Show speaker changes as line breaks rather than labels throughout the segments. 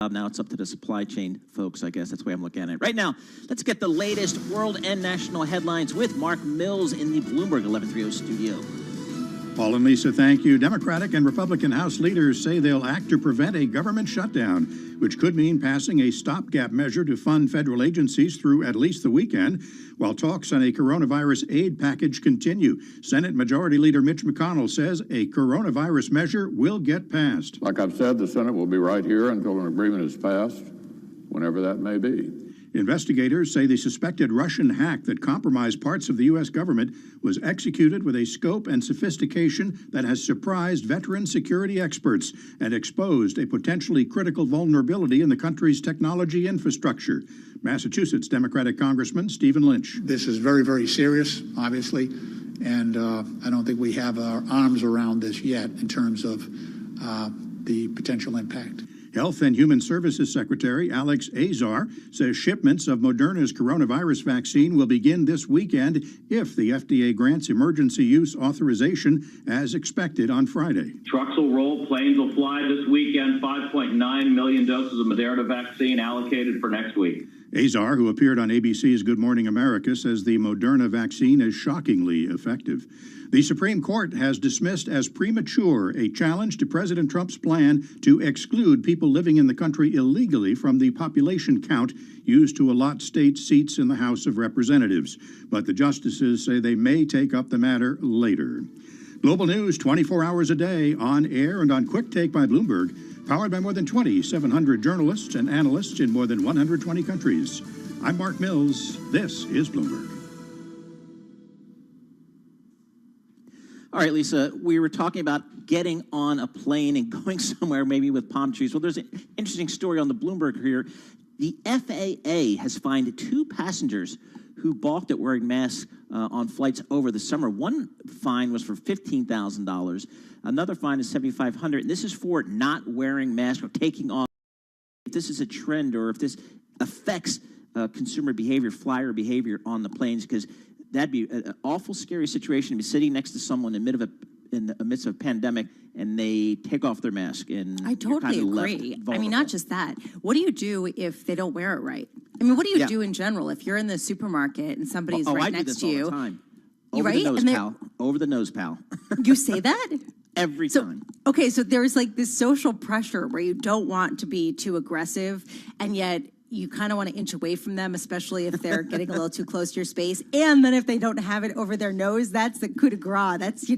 Now it's up to the supply chain folks, I guess. That's the way I'm looking at it. Right now, let's get the latest world and national headlines with Mark Mills in the Bloomberg 1130 studio.
Paul and Lisa, thank you. Democratic and Republican House leaders say they'll act to prevent a government shutdown, which could mean passing a stopgap measure to fund federal agencies through at least the weekend, while talks on a coronavirus aid package continue. Senate Majority Leader Mitch McConnell says a coronavirus measure will get passed.
Like I've said, the Senate will be right here until an agreement is passed, whenever that may be.
Investigators say the suspected Russian hack that compromised parts of the U.S. government was executed with a scope and sophistication that has surprised veteran security experts and exposed a potentially critical vulnerability in the country's technology infrastructure. Massachusetts Democratic Congressman Stephen Lynch.
This is very, very serious, obviously, and I don't think we have our arms around this yet in terms of the potential impact.
Health and Human Services Secretary Alex Azar says shipments of Moderna's coronavirus vaccine will begin this weekend if the FDA grants emergency use authorization as expected on Friday.
Trucks will roll, planes will fly this weekend. 5.9 million doses of Moderna vaccine allocated for next week.
Azar, who appeared on ABC's Good Morning America, says the Moderna vaccine is shockingly effective. The Supreme Court has dismissed as premature a challenge to President Trump's plan to exclude people living in the country illegally from the population count used to allot state seats in the House of Representatives. But the justices say they may take up the matter later. Global news 24 hours a day, on air and on Quick Take by Bloomberg, powered by more than 2,700 journalists and analysts in more than 120 countries. I'm Mark Mills. This is Bloomberg.
All right, Lisa, we were talking about getting on a plane and going somewhere maybe with palm trees. Well, there's an interesting story on the Bloomberg here. The FAA has fined 2 passengers who balked at wearing masks on flights over the summer. One fine was for $15,000. Another fine is $7,500. And this is for not wearing masks or taking off. If this is a trend or if this affects consumer behavior, flyer behavior on the planes, because that'd be an awful scary situation to be sitting next to someone in the midst of a pandemic and they take off their mask. And
I totally agree. I mean, not just that. What do you do if they don't wear it right? I mean, what do you do in general if you're in the supermarket and somebody's right next to you?
All the time. Over the nose, pal. Over the nose, pal.
You say that?
Every time.
Okay, so there's like this social pressure where you don't want to be too aggressive, and yet you kind of want to inch away from them, especially if they're getting a little too close to your space. And then if they don't have it over their nose, that's the coup de grace. That's,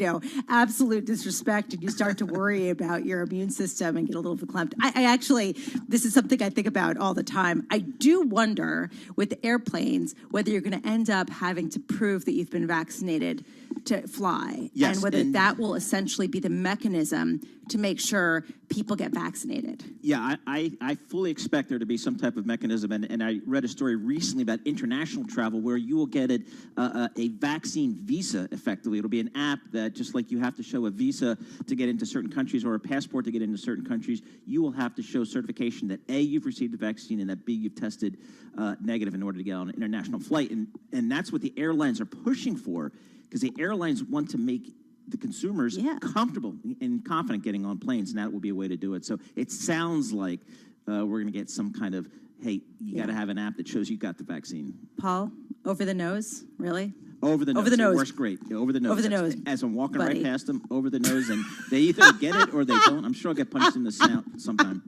absolute disrespect. And you start to worry about your immune system and get a little verklempt. I actually, this is something I think about all the time. I do wonder with airplanes whether you're going to end up having to prove that you've been vaccinated to fly.
Yes,
and whether that will essentially be the mechanism to make sure people get vaccinated.
Yeah, I fully expect there to be some type of mechanism, and I read a story recently about international travel where you will get a vaccine visa, effectively. It'll be an app that, just like you have to show a visa to get into certain countries or a passport to get into certain countries, you will have to show certification that A, you've received the vaccine, and that B, you've tested negative in order to get on an international flight. And that's what the airlines are pushing for, because the airlines want to make the consumers comfortable and confident getting on planes, and that will be a way to do it. So it sounds like we're going to get some kind of, hey, you got to have an app that shows you got the vaccine.
Paul, over the nose, really?
Over the nose.
Over the nose.
It works great. Over the nose.
Over the nose.
As I'm walking right past them, over the nose, and they either get it or they don't. I'm sure I'll get punched in the snout sometime.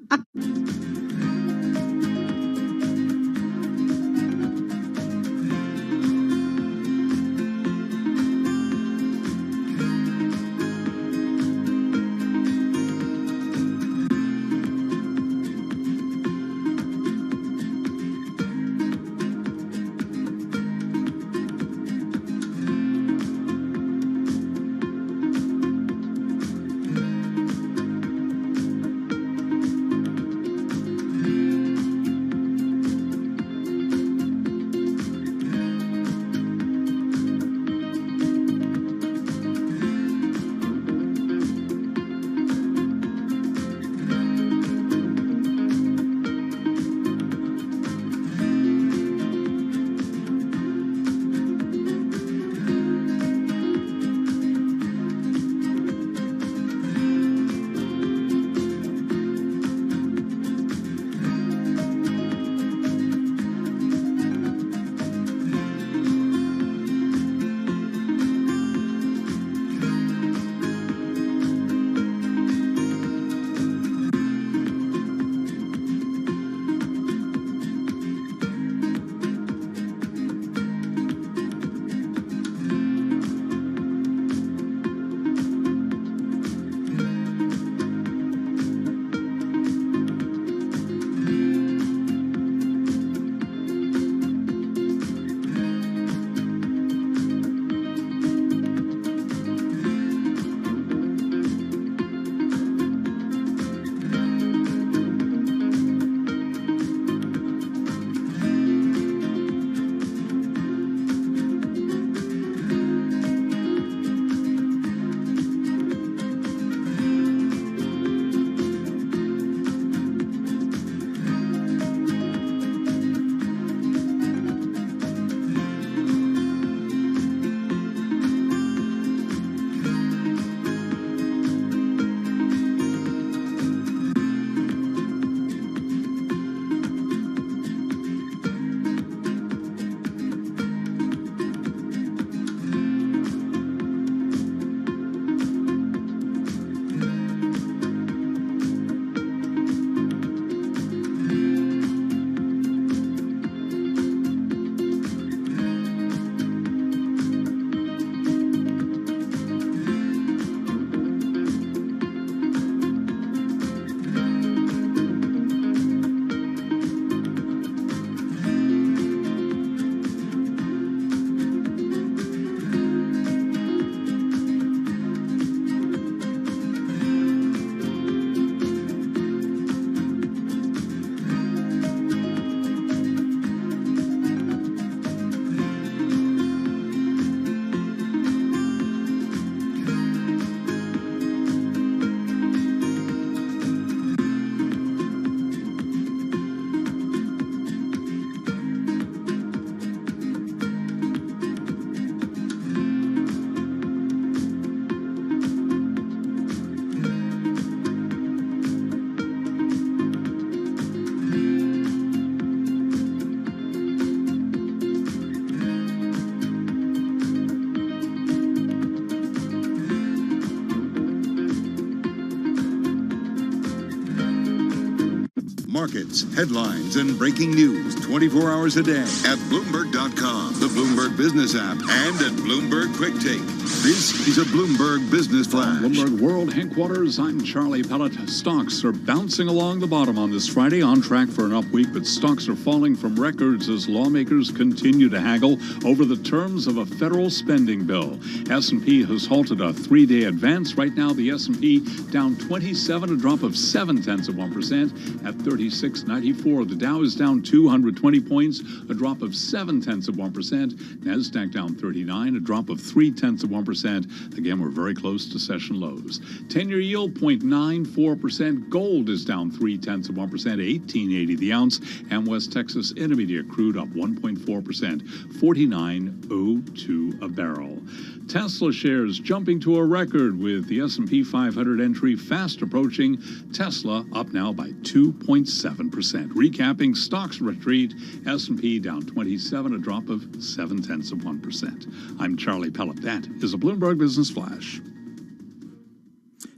markets, headlines, and breaking news 24 hours a day at Bloomberg.com, the Bloomberg Business app, and at Bloomberg Quick Take. This is a Bloomberg Business Flash.
Bloomberg World Headquarters, I'm Charlie Pellet. Stocks are bouncing along the bottom on this Friday, on track for an up week, but stocks are falling from records as lawmakers continue to haggle over the terms of a federal spending bill. S&P has halted a three-day advance. Right now, the S&P down 27, a drop of 0.7% at 3694. The Dow is down 220 points, a drop of 0.7%. NASDAQ down 39, a drop of 0.3%. Again, we're very close to session lows. 10-year yield 0.94%. Gold is down 0.3%, 1880 the ounce. And West Texas Intermediate crude up 1.4%, 49.02 a barrel. Tesla shares jumping to a record with the S&P 500 entry fast approaching. Tesla up now by 2.7%. Recapping stocks retreat, S&P down 27, a drop of 0.7%. I'm Charlie Pellet. That is a Bloomberg Business Flash.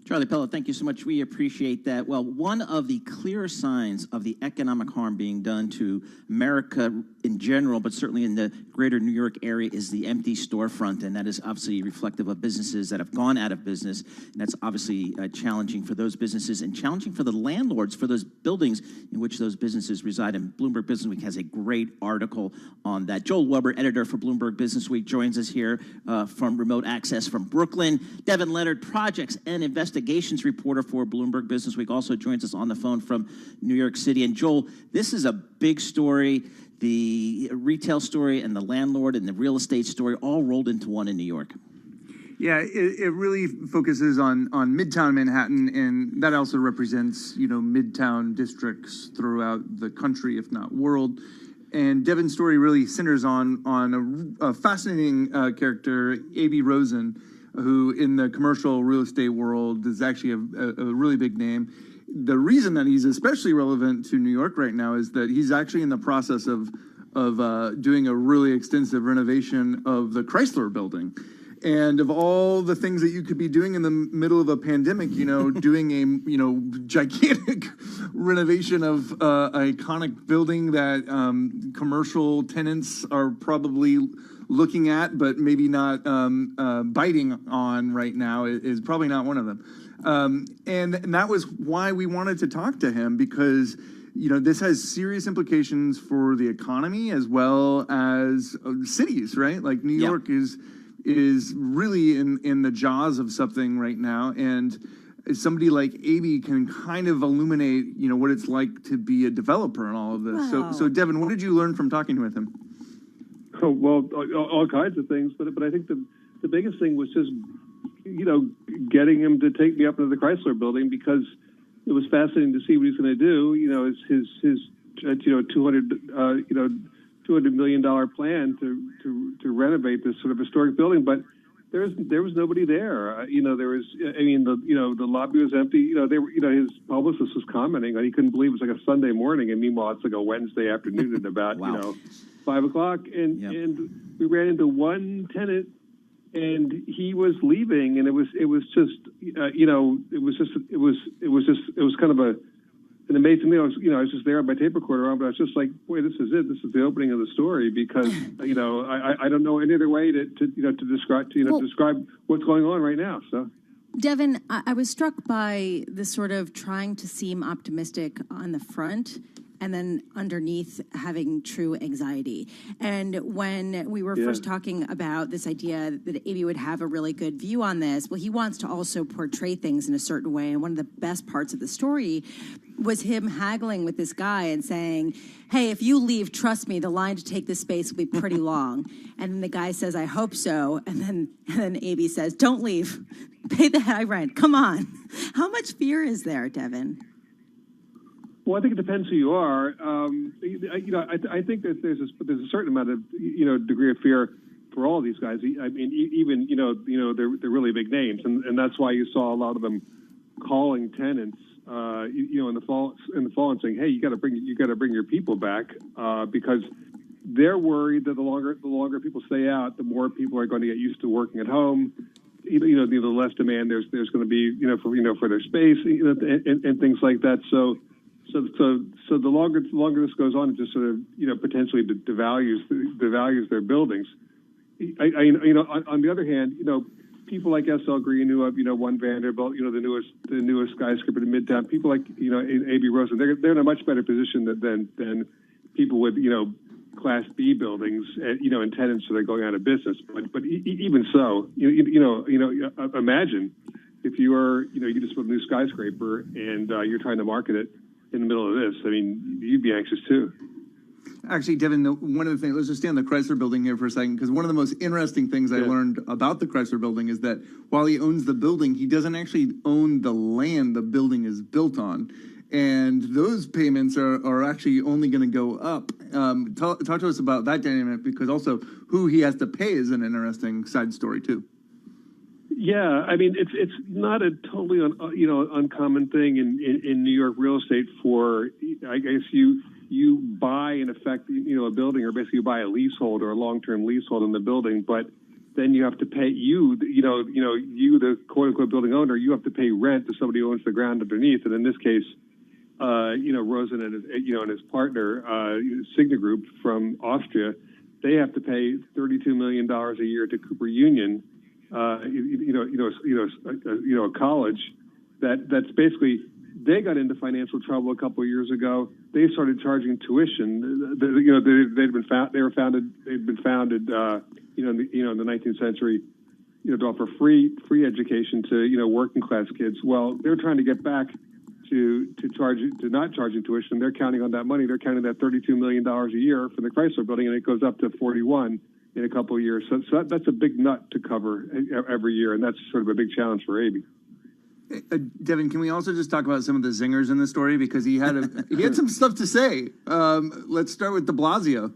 Charlie Pellet, thank you so much. We appreciate that. Well, one of the clear signs of the economic harm being done to America in general, but certainly in the greater New York area, is the empty storefront. And that is obviously reflective of businesses that have gone out of business. And that's obviously challenging for those businesses and challenging for the landlords for those buildings in which those businesses reside. And Bloomberg Business Week has a great article on that. Joel Weber, editor for Bloomberg Business Week, joins us here from remote access from Brooklyn. Devin Leonard, projects and investigations reporter for Bloomberg Business Week, also joins us on the phone from New York City. And Joel, this is a big story. The retail story and the landlord and the real estate story all rolled into one in New York.
Yeah, it really focuses on Midtown Manhattan, and that also represents, Midtown districts throughout the country, if not world. And Devin's story really centers on a fascinating character, A.B. Rosen, who in the commercial real estate world is actually a really big name. The reason that he's especially relevant to New York right now is that he's actually in the process of doing a really extensive renovation of the Chrysler building. And of all the things that you could be doing in the middle of a pandemic, doing a, gigantic renovation of an iconic building that commercial tenants are probably looking at, but maybe not biting on right now is probably not one of them. And that was why we wanted to talk to him, because this has serious implications for the economy as well as cities, right? Like New York is really in the jaws of something right now, and somebody like A.B. can kind of illuminate, what it's like to be a developer in all of this. Wow. So Devin, what did you learn from talking with him?
Oh, well, all kinds of things, but I think the biggest thing was just, getting him to take me up into the Chrysler building, because it was fascinating to see what he's going to do. His $200 million plan to renovate this sort of historic building, but there was nobody there. The lobby was empty. His publicist was commenting that he couldn't believe it was like a Sunday morning, and meanwhile it's like a Wednesday afternoon at about
wow.
5 o'clock, and we ran into one tenant, and he was leaving, and it was kind of an amazing thing. I was just there on my tape recorder on, but I was just like, boy, this is it. This is the opening of the story, because I don't know any other way to describe what's going on right now. So.
Devin, I was struck by this sort of trying to seem optimistic on the front and then underneath having true anxiety. And when we were first talking about this idea that AB would have a really good view on this, well, he wants to also portray things in a certain way. And one of the best parts of the story was him haggling with this guy and saying, hey, if you leave, trust me, the line to take this space will be pretty long. And then the guy says, I hope so. And then AB says, don't leave. Pay the high rent. Come on. How much fear is there, Devin?
Well, I think it depends who you are. I think that there's a certain amount of degree of fear for all these guys. I mean, even they're really big names, and that's why you saw a lot of them calling tenants, in the fall and saying, hey, you got to bring your people back, because they're worried that the longer people stay out, the more people are going to get used to working at home. The less demand there's going to be for their space and things like that. So So the longer this goes on, it just sort of potentially devalues their buildings. On the other hand, people like S.L. Green, who have One Vanderbilt, the newest skyscraper in Midtown, people like A.B. Rosen, they're in a much better position than people with Class B buildings and tenants that are going out of business. But even so, imagine if you just built a new skyscraper and you're trying to market it in the middle of this. I mean, you'd be anxious too.
Actually, Devin, one of the things, let's just stay on the Chrysler building here for a second, because one of the most interesting things I learned about the Chrysler building is that while he owns the building, he doesn't actually own the land the building is built on. And those payments are actually only going to go up. Talk to us about that dynamic, because also who he has to pay is an interesting side story too.
Yeah, I mean, it's not a totally uncommon thing in New York real estate for, I guess, you buy, in effect, a building, or basically you buy a leasehold or a long-term leasehold in the building, but then you have to pay you the quote-unquote building owner, you have to pay rent to somebody who owns the ground underneath. And in this case, Rosen and his partner, Signa Group from Austria, they have to pay $32 million a year to Cooper Union, a college that's basically, they got into financial trouble a couple of years ago. They started charging tuition. They'd been founded in the 19th century, to offer free education to working class kids. Well, they're trying to get back to not charging tuition. They're counting on that money. They're counting that $32 million a year for the Chrysler building, and it goes up to 41 in a couple of years. So that's a big nut to cover every year, and that's sort of a big challenge for AB.
Devin, can we also just talk about some of the zingers in the story, because he had some stuff to say. Let's start with de Blasio.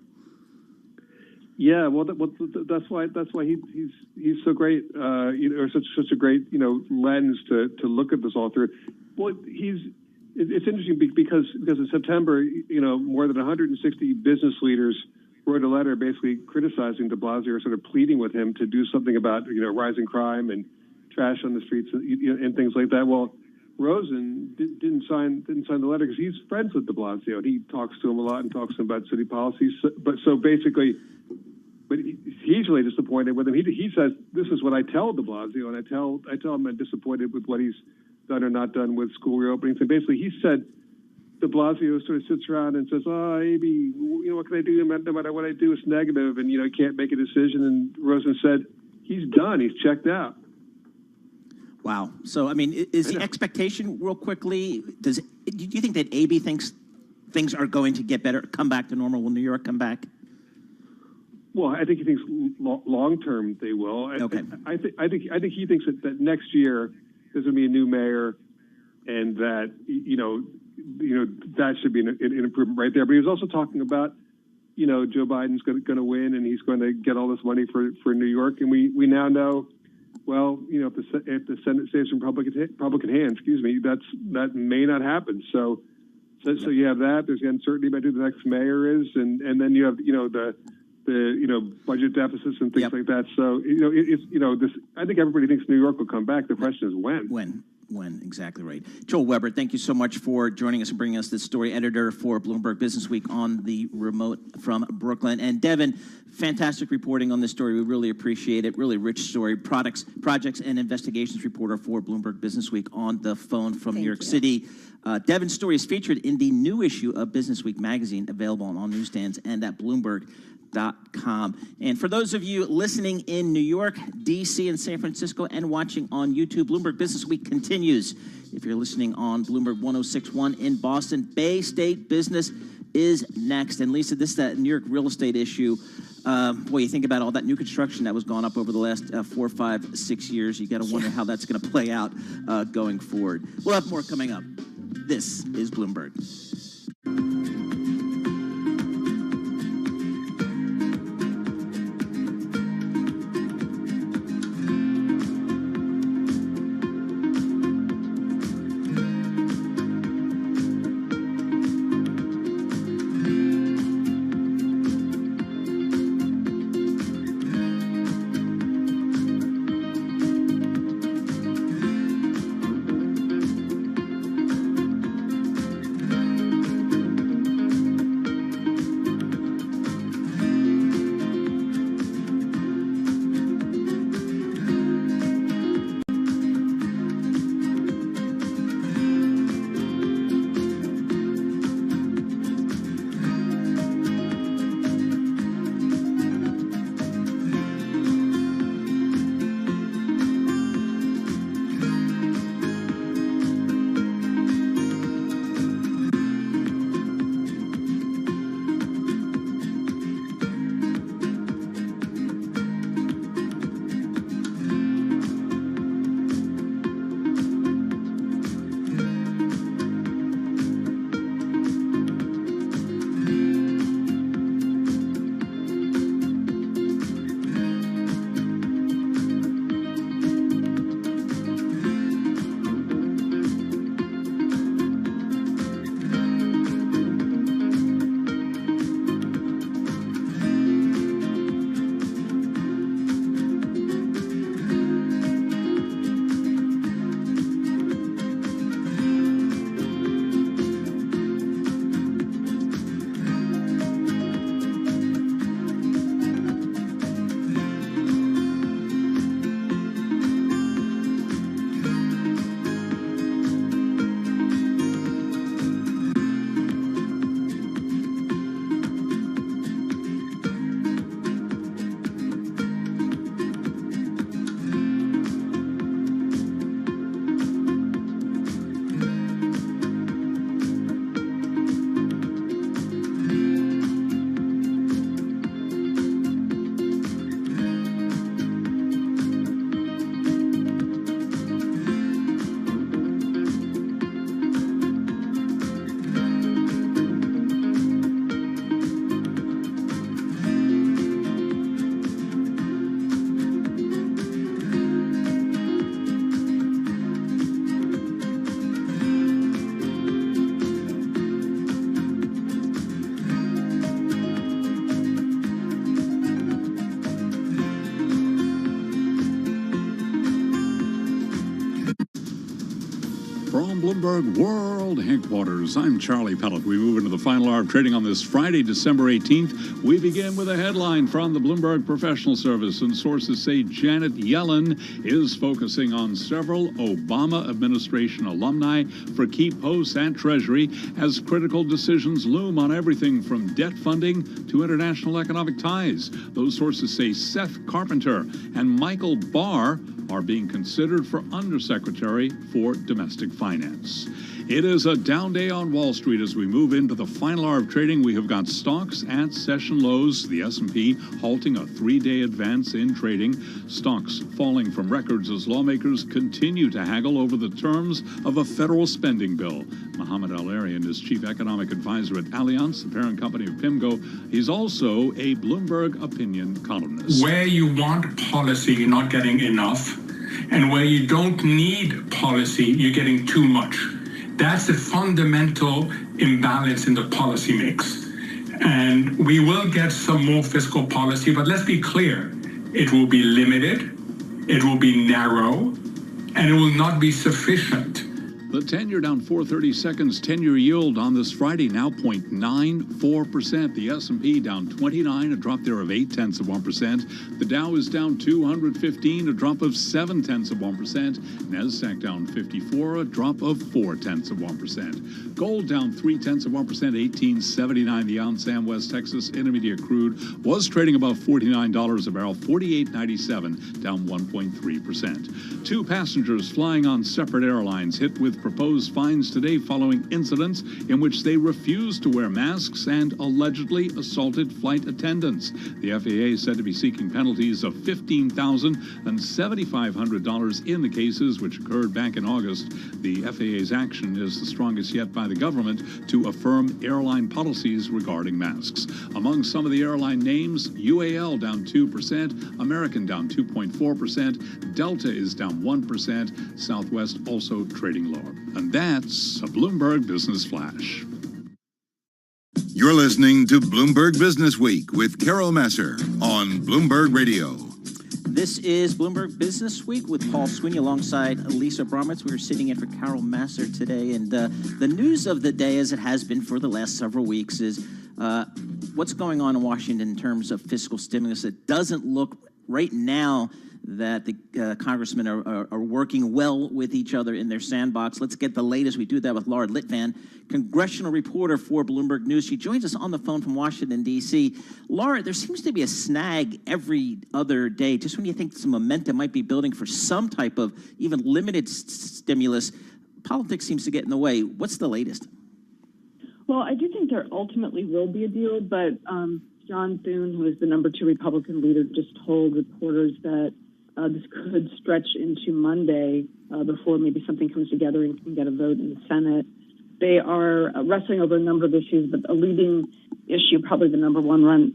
Yeah, well, that's why he's so great, or such a great lens to look at this all through. Well, it's interesting because in September, more than 160 business leaders wrote a letter basically criticizing de Blasio, or sort of pleading with him to do something about rising crime and trash on the streets and things like that. Well, Rosen didn't sign the letter because he's friends with de Blasio, and he talks to him a lot and talks to him about city policies. But he's really disappointed with him. He says, "This is what I tell de Blasio, and I tell him I'm disappointed with what he's done or not done with school reopenings." And basically, he said de Blasio sort of sits around and says, "Oh, AB, what can I do? No matter what I do, it's negative, and I can't make a decision." And Rosen said, "He's done. He's checked out."
Wow. So, I mean, is the expectation, real quickly, do you think that AB thinks things are going to get better, come back to normal? Will New York come back?
Well, I think he thinks long term they will.
Okay.
I think he thinks that next year there's going to be a new mayor, and that that should be an improvement right there. But he was also talking about Joe Biden's going to win, and he's going to get all this money for New York, and we now know. Well, if the Senate stays in Republican hands, that may not happen. So you have that. There's the uncertainty about who the next mayor is, and then you have the budget deficits and things like that. So this. I think everybody thinks New York will come back. The question is when.
When, exactly right. Joel Weber, thank you so much for joining us and bringing us this story. Editor for Bloomberg Business Week on the remote from Brooklyn. And Devin, fantastic reporting on this story. We really appreciate it. Really rich story. Projects, and investigations reporter for Bloomberg Business Week on the phone from New York City. Devin's story is featured in the new issue of Business Week magazine, available on all newsstands and at Bloomberg.com. And for those of you listening in New York, D.C., and San Francisco, and watching on YouTube, Bloomberg Business Week continues. If you're listening on Bloomberg 106.1 in Boston, Bay State Business is next. And Lisa, this is that New York real estate issue. Boy, you think about all that new construction that was gone up over the last 4, 5, 6 years. You got to wonder how that's going to play out going forward. We'll have more coming up. This is Bloomberg.
Bloomberg World Headquarters. I'm Charlie Pellet. We move into the final hour of trading on this Friday, December 18th. We begin with a headline from the Bloomberg Professional Service, and sources say Janet Yellen is focusing on several Obama administration alumni for key posts at Treasury as critical decisions loom on everything from debt funding to international economic ties. Those sources say Seth Carpenter and Michael Barr are being considered for Undersecretary for Domestic Finance. It is a down day on Wall Street as we move into the final hour of trading. We have got stocks at session lows. The S&P halting a three-day advance in trading. Stocks falling from records as lawmakers continue to haggle over the terms of a federal spending bill. Mohammed Al-Arian is chief economic advisor at Allianz, the parent company of PIMCO. He's also a Bloomberg opinion columnist.
Where you want policy, you're not getting enough. And where you don't need policy, you're getting too much. That's a fundamental imbalance in the policy mix. And we will get some more fiscal policy, but let's be clear. It will be limited, it will be narrow, and it will not be sufficient.
The 10-year down 4/32, 10-year yield on this Friday now 0.94%. The S&P down 29, a drop there of 0.8%. The Dow is down 215, a drop of 0.7%. Nasdaq down 54, a drop of 0.4%. Gold down 0.3%, 18.79. The ounce. Sam West Texas Intermediate crude was trading above $49 a barrel, 48.97, down 1.3%. Two passengers flying on separate airlines hit with proposed fines today following incidents in which they refused to wear masks and allegedly assaulted flight attendants. The FAA said to be seeking penalties of $15,000 and $7,500 in the cases which occurred back in August. The FAA's action is the strongest yet by the government to affirm airline policies regarding masks. Among some of the airline names, UAL down 2%, American down 2.4%, Delta is down 1%, Southwest also trading lower. And that's a Bloomberg Business Flash.
You're listening to Bloomberg Business Week with Carol Masser on Bloomberg Radio.
This is Bloomberg Business Week with Paul Sweeney alongside Lisa Bromitz. We are sitting in for Carol Masser today. And the news of the day, as it has been for the last several weeks, is what's going on in Washington in terms of fiscal stimulus. It doesn't look right now that the congressmen are working well with each other in their sandbox. Let's get the latest. We do that with Laura Litvin, congressional reporter for Bloomberg News. She joins us on the phone from Washington, D.C. Laura, there seems to be a snag every other day. Just when you think some momentum might be building for some type of even limited stimulus, politics seems to get in the way. What's the latest?
Well, I do think there ultimately will be a deal, but John Thune, who is the number 2 Republican leader, just told reporters that this could stretch into Monday before maybe something comes together and can get a vote in the Senate. They are wrestling over a number of issues, but a leading issue, probably the number one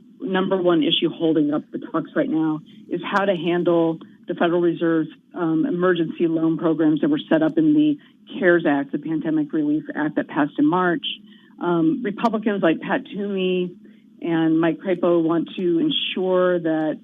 issue holding up the talks right now, is how to handle the Federal Reserve's emergency loan programs that were set up in the CARES Act, the Pandemic Relief Act that passed in March. Republicans like Pat Toomey and Mike Crapo want to ensure that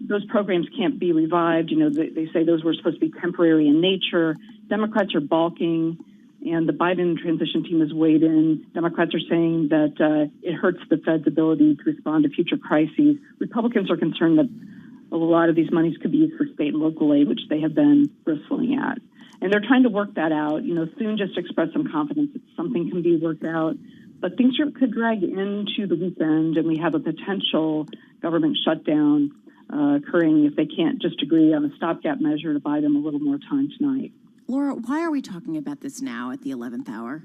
those programs can't be revived. You know, they say those were supposed to be temporary in nature. Democrats are balking, and the Biden transition team has weighed in. Democrats are saying that it hurts the Fed's ability to respond to future crises. Republicans are concerned that a lot of these monies could be used for state and local aid, which they have been bristling at. And they're trying to work that out. You know, Thune just expressed some confidence that something can be worked out. But things could drag into the weekend, and we have a potential government shutdown occurring if they can't just agree on a stopgap measure to buy them a little more time tonight.
Laura, why are we talking about this now at the 11th hour?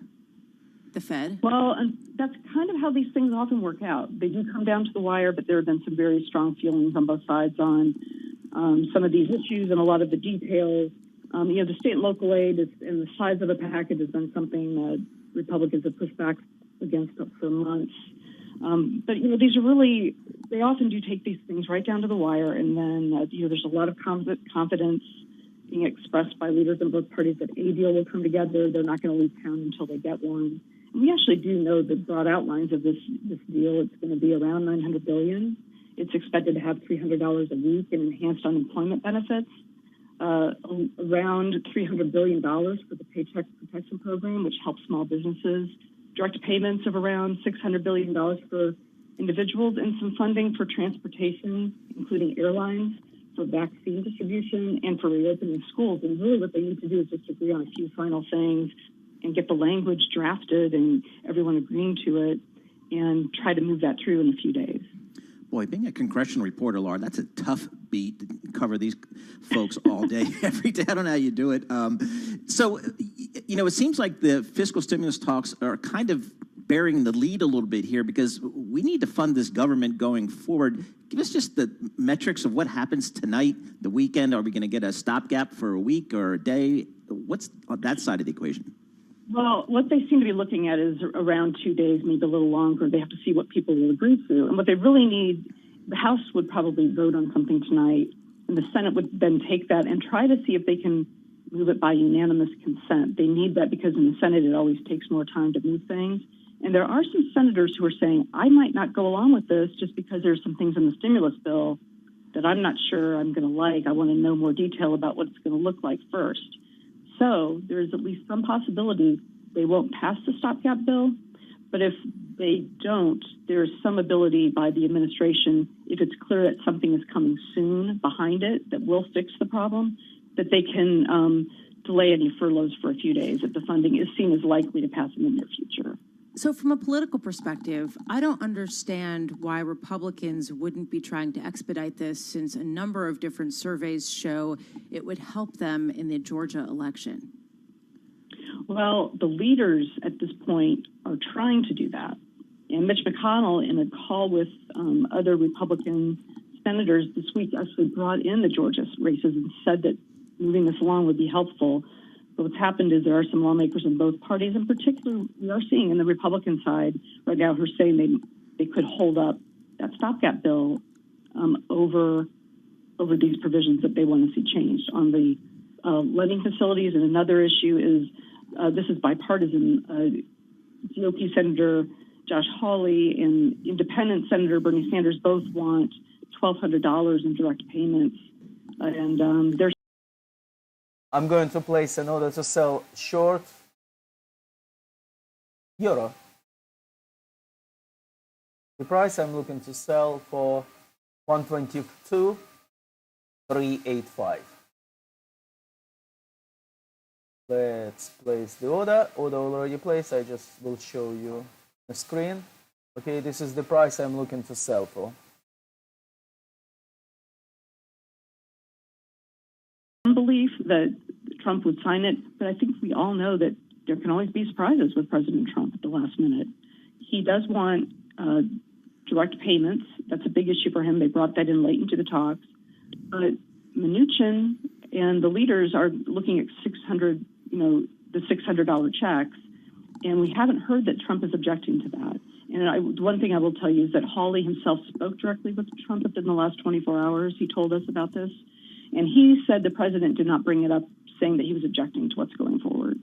The Fed?
Well, that's kind of how these things often work out. They do come down to the wire, but there have been some very strong feelings on both sides on some of these issues and a lot of the details. You know, the state and local aid and the size of the package has been something that Republicans have pushed back against for months. But, you know, these are really, they often do take these things right down to the wire. And then, you know, there's a lot of confidence being expressed by leaders in both parties that a deal will come together. They're not going to leave town until they get one. And we actually do know the broad outlines of this deal. It's going to be around $900 billion. It's expected to have $300 a week in enhanced unemployment benefits. around $300 billion for the Paycheck Protection Program, which helps small businesses, direct payments of around $600 billion for individuals, and some funding for transportation, including airlines, for vaccine distribution, and for reopening schools. And really what they need to do is just agree on a few final things and get the language drafted and everyone agreeing to it and try to move that through in a few days.
Boy, being a congressional reporter, Laura, that's a tough beat to cover these folks all day, every day. I don't know how you do it. So, it seems like the fiscal stimulus talks are kind of bearing the lead a little bit here because we need to fund this government going forward. Give us just the metrics of what happens tonight, the weekend. Are we going to get a stopgap for a week or a day? What's on that side of the equation?
Well, what they seem to be looking at is around 2 days, maybe a little longer. They have to see what people will agree to. And what they really need, the House would probably vote on something tonight, and the Senate would then take that and try to see if they can move it by unanimous consent. They need that because in the Senate, it always takes more time to move things. And there are some senators who are saying, I might not go along with this just because there's some things in the stimulus bill that I'm not sure I'm going to like. I want to know more detail about what it's going to look like first. So there's at least some possibility they won't pass the stopgap bill. But if they don't, there's some ability by the administration, if it's clear that something is coming soon behind it that will fix the problem, that they can delay any furloughs for a few days if the funding is seen as likely to pass in the near future.
So from a political perspective, I don't understand why Republicans wouldn't be trying to expedite this, since a number of different surveys show it would help them in the Georgia election.
Well, the leaders at this point are trying to do that. And Mitch McConnell, in a call with other Republican senators this week, actually brought in the Georgia races and said that moving this along would be helpful. But what's happened is there are some lawmakers in both parties, in particular, we are seeing in the Republican side right now who are saying they could hold up that stopgap bill over these provisions that they want to see changed on the lending facilities. And another issue is this is bipartisan. GOP Senator Josh Hawley and Independent Senator Bernie Sanders both want $1,200 in direct payments, and there's.
I'm going to place an order to sell short euro. The price I'm looking to sell for 122.385. Let's place the order. Order already placed. I just will show you the screen. Okay, this is the price I'm looking to sell for.
Belief that Trump would sign it, but I think we all know that there can always be surprises with President Trump at the last minute. He does want direct payments. That's a big issue for him. They brought that in late into the talks. But Mnuchin and the leaders are looking at the $600 checks, and we haven't heard that Trump is objecting to that. And one thing I will tell you is that Hawley himself spoke directly with Trump within the last 24 hours. He told us about this. And he said the president did not bring it up, saying that he was objecting to what's going forward.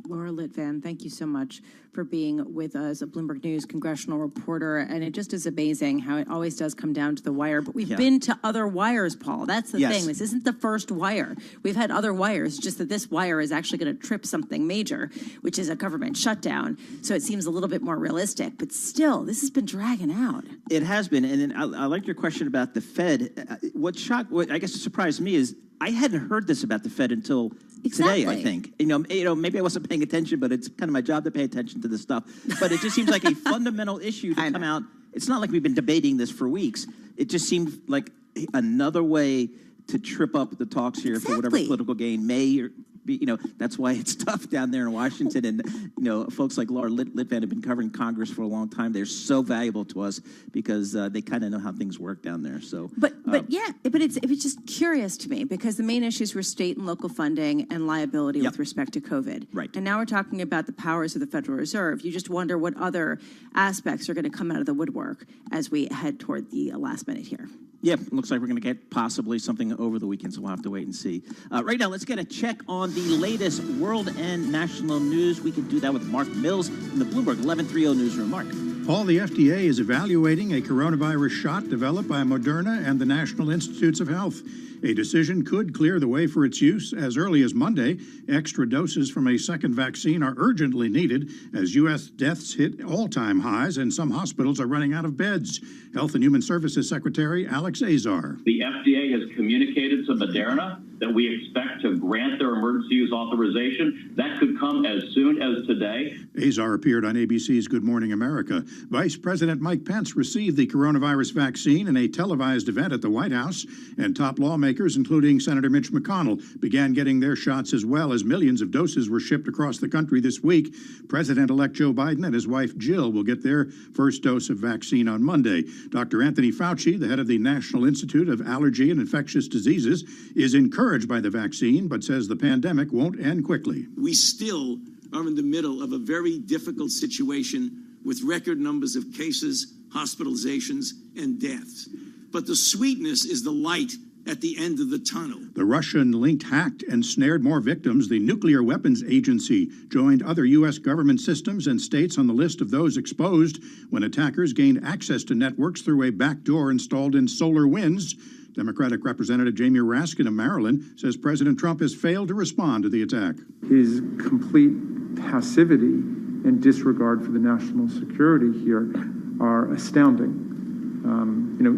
Laura Litvin, thank you so much for being with us, a Bloomberg News congressional reporter. And it just is amazing how it always does come down to the wire. But we've been to other wires, Paul. That's the thing. This isn't the first wire. We've had other wires, just that this wire is actually going to trip something major, which is a government shutdown. So it seems a little bit more realistic. But still, this has been dragging out.
It has been. And then I like your question about the Fed. What I guess surprised me is I hadn't heard this about the Fed until today, I think. Maybe I wasn't paying attention, but it's kind of my job to pay attention to this stuff. But it just seems like a fundamental issue to come out. It's not like we've been debating this for weeks. It just seemed like another way to trip up the talks here for whatever political gain may or be. That's why it's tough down there in Washington. And, folks like Laura Litvin have been covering Congress for a long time. They're so valuable to us because they kind of know how things work down there. So,
But it was just curious to me because the main issues were state and local funding and liability with respect to COVID.
Right.
And now we're talking about the powers of the Federal Reserve. You just wonder what other aspects are going to come out of the woodwork as we head toward the last minute here.
Yeah, looks like we're going to get possibly something over the weekend, so we'll have to wait and see. Right now, let's get a check on on the latest world and national news. We can do that with Mark Mills in the Bloomberg 1130 newsroom. Mark.
Paul, the FDA is evaluating a coronavirus shot developed by Moderna and the National Institutes of Health. A decision could clear the way for its use as early as Monday. Extra doses from a second vaccine are urgently needed as U.S. deaths hit all-time highs and some hospitals are running out of beds. Health and Human Services Secretary Alex Azar.
The FDA has communicated to Moderna that we expect to grant their emergency use authorization. That could come as soon as today.
Azar appeared on ABC's Good Morning America. Vice President Mike Pence received the coronavirus vaccine in a televised event at the White House, and top lawmakers, including Senator Mitch McConnell, began getting their shots as well as millions of doses were shipped across the country this week. President-elect Joe Biden and his wife Jill will get their first dose of vaccine on Monday. Dr. Anthony Fauci, the head of the National Institute of Allergy and Infectious Diseases, is encouraged by the vaccine, but says the pandemic won't end quickly.
We still are in the middle of a very difficult situation with record numbers of cases, hospitalizations, and deaths. But the sweetness is the light at the end of the tunnel.
The Russian-linked hacked and snared more victims. The Nuclear Weapons Agency joined other U.S. government systems and states on the list of those exposed when attackers gained access to networks through a backdoor installed in SolarWinds. Democratic Representative Jamie Raskin of Maryland says President Trump has failed to respond to the attack.
His complete passivity and disregard for the national security here are astounding.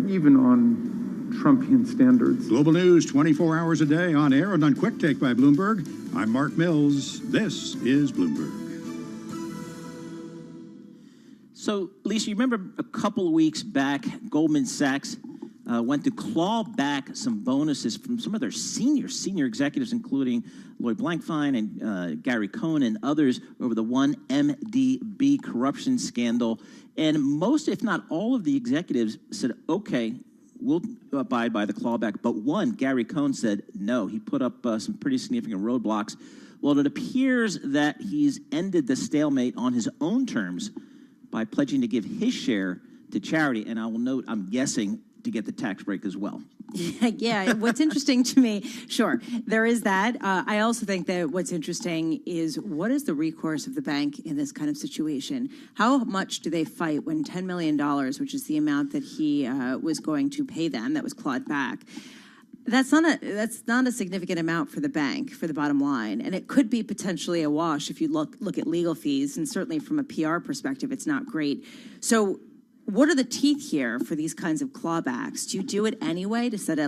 Even on Trumpian standards.
Global news 24 hours a day on air and on Quick Take by Bloomberg. I'm Mark Mills. This is Bloomberg.
So, Lisa, you remember a couple of weeks back, Goldman Sachs went to claw back some bonuses from some of their senior executives, including Lloyd Blankfein and Gary Cohn and others, over the 1MDB corruption scandal. And most, if not all, of the executives said, okay, we'll abide by the clawback. But one, Gary Cohn, said no. He put up some pretty significant roadblocks. Well, it appears that he's ended the stalemate on his own terms by pledging to give his share to charity. And I will note, I'm guessing, to get the tax break as well.
Yeah, what's interesting to me, sure, there is that. I also think that what's interesting is what is the recourse of the bank in this kind of situation? How much do they fight when $10 million, which is the amount that he was going to pay them, that was clawed back? That's not a significant amount for the bank, for the bottom line, and it could be potentially a wash if you look at legal fees, and certainly from a PR perspective, it's not great. So what are the teeth here for these kinds of clawbacks? Do you do it anyway to send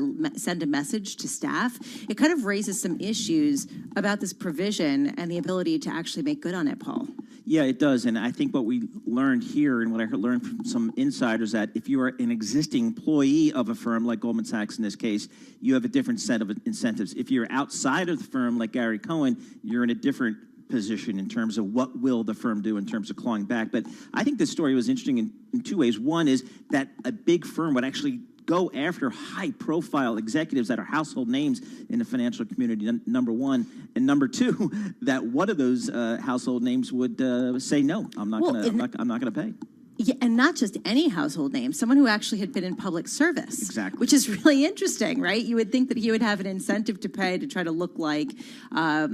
a message to staff? It kind of raises some issues about this provision and the ability to actually make good on it, Paul.
Yeah, it does. And I think what we learned here and what I learned from some insiders, that if you are an existing employee of a firm like Goldman Sachs in this case, you have a different set of incentives. If you're outside of the firm like Gary Cohn, you're in a different position in terms of what will the firm do in terms of clawing back. But I think this story was interesting in two ways. One is that a big firm would actually go after high-profile executives that are household names in the financial community, number one. And number two, that one of those household names would say, no, I'm not going to pay.
Yeah, and not just any household name, someone who actually had been in public service.
Exactly.
Which is really interesting, right? You would think that he would have an incentive to pay to try to look like, a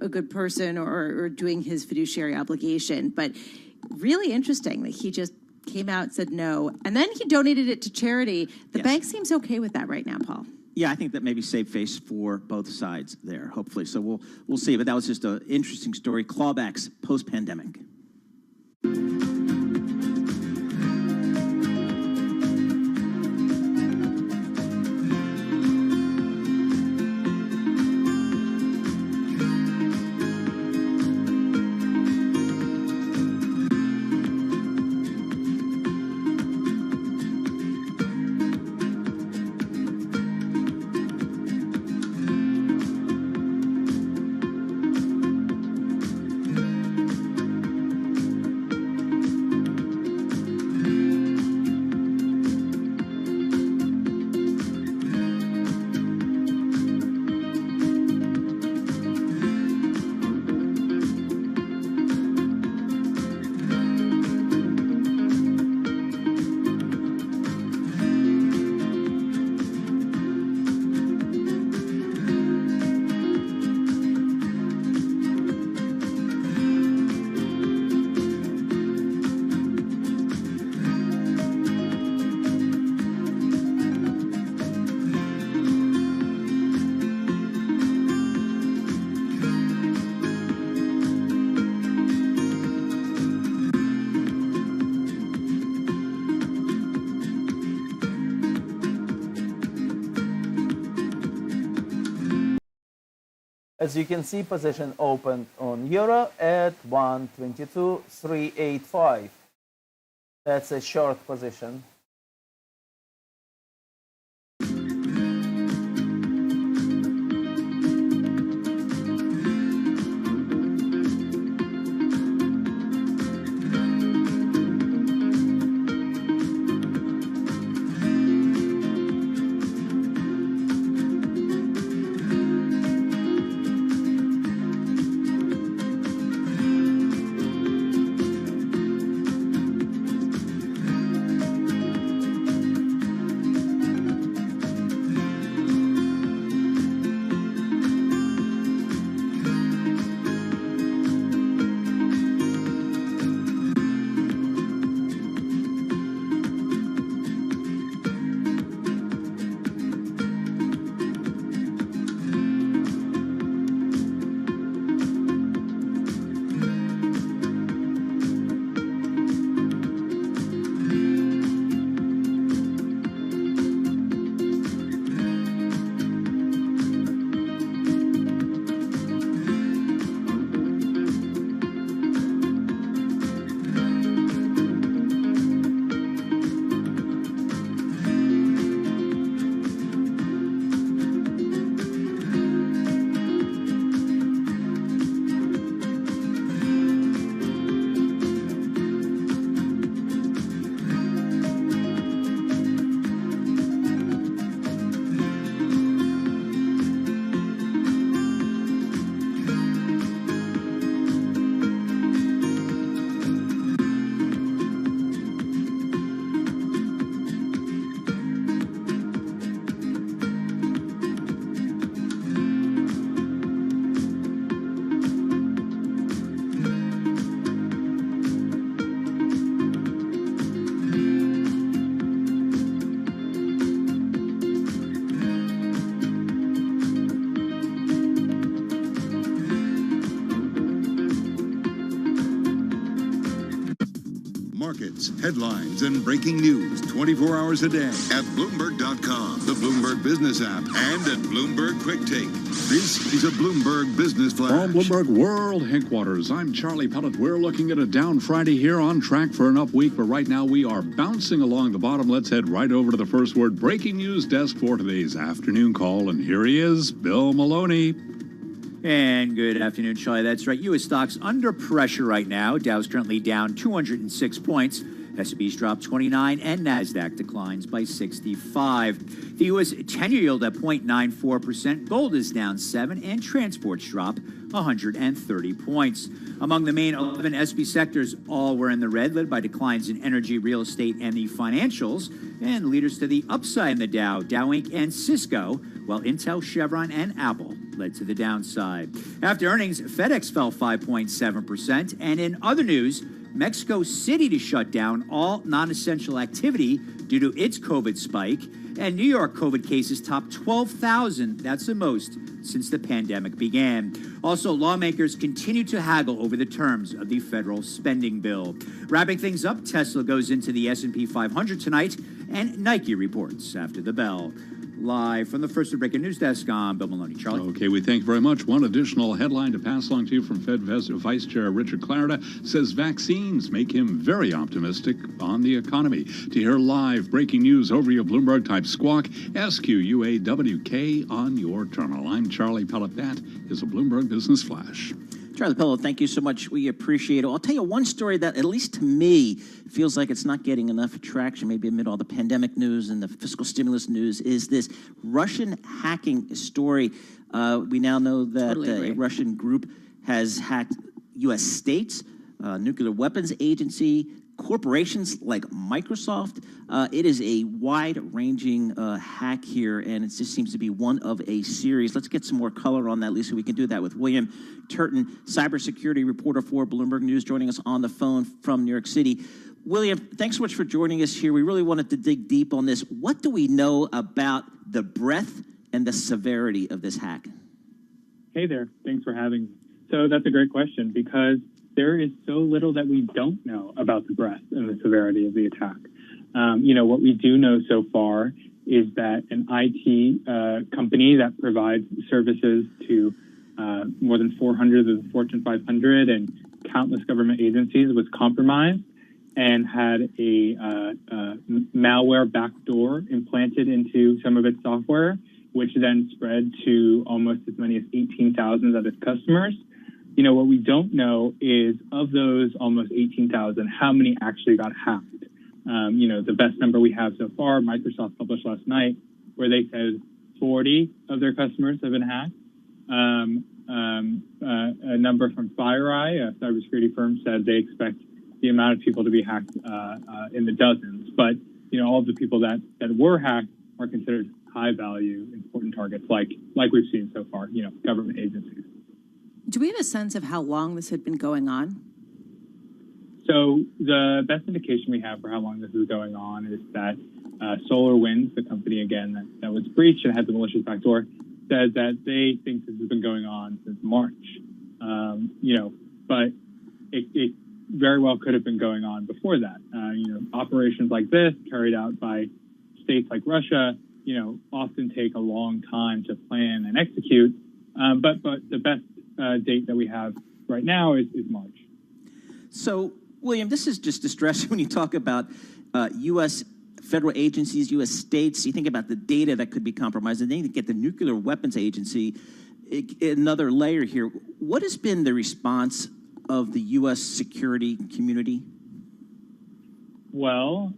good person or doing his fiduciary obligation. But really interesting that he just came out and said no. And then he donated it to charity. The bank seems okay with that right now, Paul.
Yeah, I think that maybe saved face for both sides there, hopefully. So we'll see. But that was just an interesting story. Clawbacks post-pandemic.
As you can see, position opened on euro at 122.385. That's a short position.
Markets, headlines, and breaking news 24 hours a day at Bloomberg.com, the Bloomberg Business app, and at Bloomberg Quick Take. This is a Bloomberg Business Flash.
From Bloomberg World Headquarters, I'm Charlie Pellet. We're looking at a down Friday here, on track for an up week, but right now we are bouncing along the bottom. Let's head right over to the first word breaking news desk for today's afternoon call, and here he is, Bill Maloney.
And good afternoon, Charlie. That's right. U.S. stocks under pressure right now. Dow's currently down 206 points. S&P's dropped 29, and NASDAQ declines by 65. The U.S. 10-year yield at 0.94%. Gold is down 7, and transports drop 130 points. Among the main 11 S&P sectors, all were in the red, led by declines in energy, real estate, and the financials. And leaders to the upside in the Dow, Dow Inc. and Cisco, while Intel, Chevron, and Apple led to the downside. After earnings, FedEx fell 5.7%. And in other news, Mexico City to shut down all non-essential activity due to its COVID spike. And New York COVID cases topped 12,000. That's the most since the pandemic began. Also, lawmakers continue to haggle over the terms of the federal spending bill. Wrapping things up, Tesla goes into the S&P 500 tonight, and Nike reports after the bell. Live from the first breaking news desk, I'm Bill Maloney. Charlie.
Okay, we thank you very much. One additional headline to pass along to you from Fed Vice Chair Richard Clarida says vaccines make him very optimistic on the economy. To hear live breaking news over your Bloomberg type squawk, SQUAWK on your terminal. I'm Charlie Pellet. That is a Bloomberg Business Flash.
Charlie Pellet, thank you so much. We appreciate it. I'll tell you one story that, at least to me, feels like it's not getting enough traction, maybe amid all the pandemic news and the fiscal stimulus news, is this Russian hacking story. We now know that a Russian group has hacked U.S. states, nuclear weapons agency, corporations like Microsoft. It is a wide-ranging hack here, and it just seems to be one of a series. Let's get some more color on that, Lisa. We can do that with William Turton, cybersecurity reporter for Bloomberg News, joining us on the phone from New York City. William, thanks so much for joining us here. We really wanted to dig deep on this. What do we know about the breadth and the severity of this hack?
Hey there. Thanks for having me. So that's a great question, because there is so little that we don't know about the breadth and the severity of the attack. What we do know so far is that an IT company that provides services to more than 400 of the Fortune 500 and countless government agencies was compromised and had a malware backdoor implanted into some of its software, which then spread to almost as many as 18,000 of its customers. What we don't know is, of those almost 18,000, how many actually got hacked. The best number we have so far, Microsoft published last night, where they said 40 of their customers have been hacked. A number from FireEye, a cybersecurity firm, said they expect the amount of people to be hacked in the dozens. But all of the people that were hacked are considered high-value, important targets, like we've seen so far. Government agencies.
Do we have a sense of how long this had been going on?
So the best indication we have for how long this is going on is that SolarWinds, the company again that was breached and had the malicious backdoor, says that they think this has been going on since March. But it very well could have been going on before that. Operations like this carried out by states like Russia, often take a long time to plan and execute. But the best date that we have right now is March.
So, William, this is just distressing when you talk about U.S. federal agencies, U.S. states. You think about the data that could be compromised, and then you get the Nuclear Weapons Agency, another layer here. What has been the response of the U.S. security community?
Well,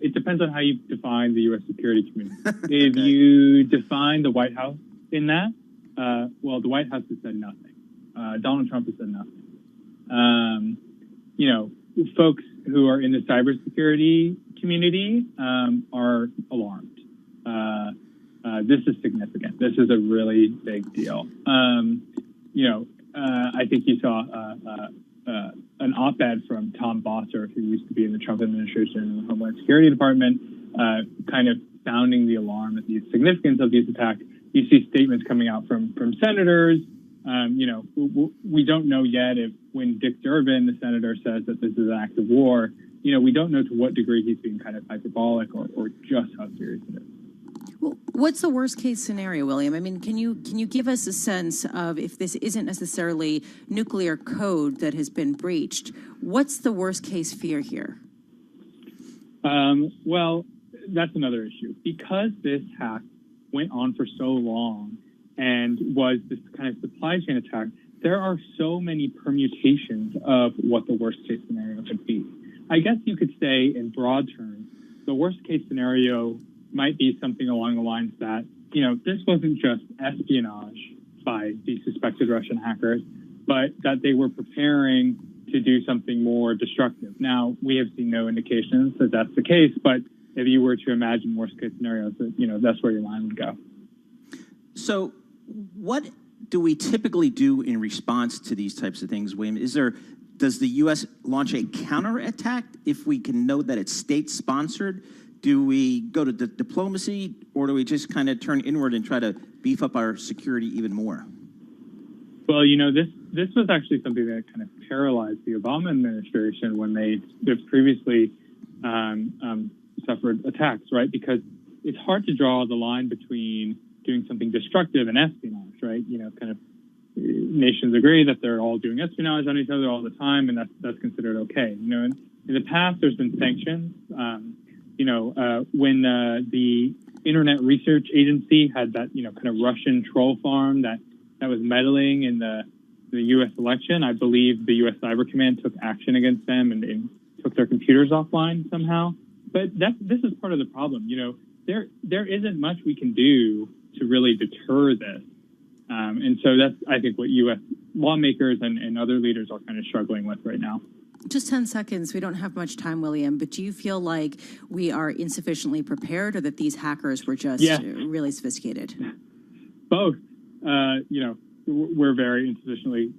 it depends on how you define the U.S. security community. If you define the White House in that, well, the White House has said nothing. Donald Trump has said nothing. Folks who are in the cybersecurity community are alarmed. This is significant. This is a really big deal. I think you saw an op-ed from Tom Bosser, who used to be in the Trump administration in the Homeland Security Department, kind of sounding the alarm at the significance of these attacks. You see statements coming out from senators. We don't know yet if when Dick Durbin, the senator, says that this is an act of war, we don't know to what degree he's being kind of hyperbolic or just how serious it is.
Well, what's the worst case scenario, William? I mean, can you give us a sense of, if this isn't necessarily nuclear code that has been breached, what's the worst case fear here?
Well, that's another issue. Because this hack went on for so long and was this kind of supply chain attack, there are so many permutations of what the worst case scenario could be. I guess you could say, in broad terms, the worst case scenario might be something along the lines that, this wasn't just espionage by the suspected Russian hackers, but that they were preparing to do something more destructive. Now, we have seen no indications that that's the case, but if you were to imagine worst case scenarios, that's where your mind would go.
So what do we typically do in response to these types of things, William? Does the U.S. launch a counterattack if we can know that it's state-sponsored? Do we go to diplomacy, or do we just kind of turn inward and try to beef up our security even more?
Well, this was actually something that kind of paralyzed the Obama administration when they previously suffered attacks, right? Because it's hard to draw the line between doing something destructive and espionage, right? Kind of nations agree that they're all doing espionage on each other all the time, and that's considered okay. In the past, there's been sanctions. When the Internet Research Agency had that, kind of Russian troll farm that was meddling in the U.S. election, I believe the U.S. Cyber Command took action against them and took their computers offline somehow. But this is part of the problem. There isn't much we can do to really deter this. And so that's, I think, what U.S. lawmakers and other leaders are kind of struggling with right now.
Just 10 seconds. We don't have much time, William, but do you feel like we are insufficiently prepared, or that these hackers were just really sophisticated?
Both. We're very insufficiently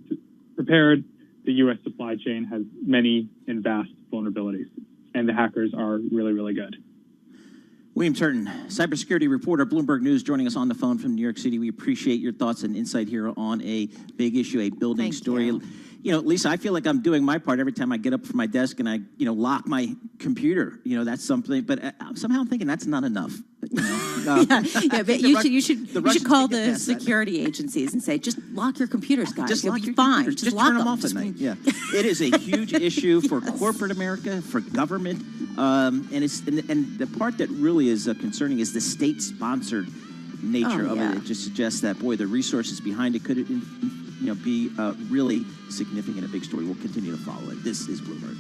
prepared. The U.S. supply chain has many and vast vulnerabilities, and the hackers are really, really good.
William Turton, cybersecurity reporter, Bloomberg News, joining us on the phone from New York City. We appreciate your thoughts and insight here on a big issue, a building story. Lisa, I feel like I'm doing my part every time I get up from my desk and I, lock my computer. That's something. But somehow I'm thinking that's not enough.
But you should call the security agencies and say, just lock your computers, guys.
Just lock
You'll
your
be fine.
computers. Just
lock
turn them off at night. Yeah, it is a huge issue for corporate America, for government, and the part that really is concerning is the state-sponsored nature of it. It just suggests that the resources behind it could be really significant, a big story. We'll continue to follow it. This is Bloomberg.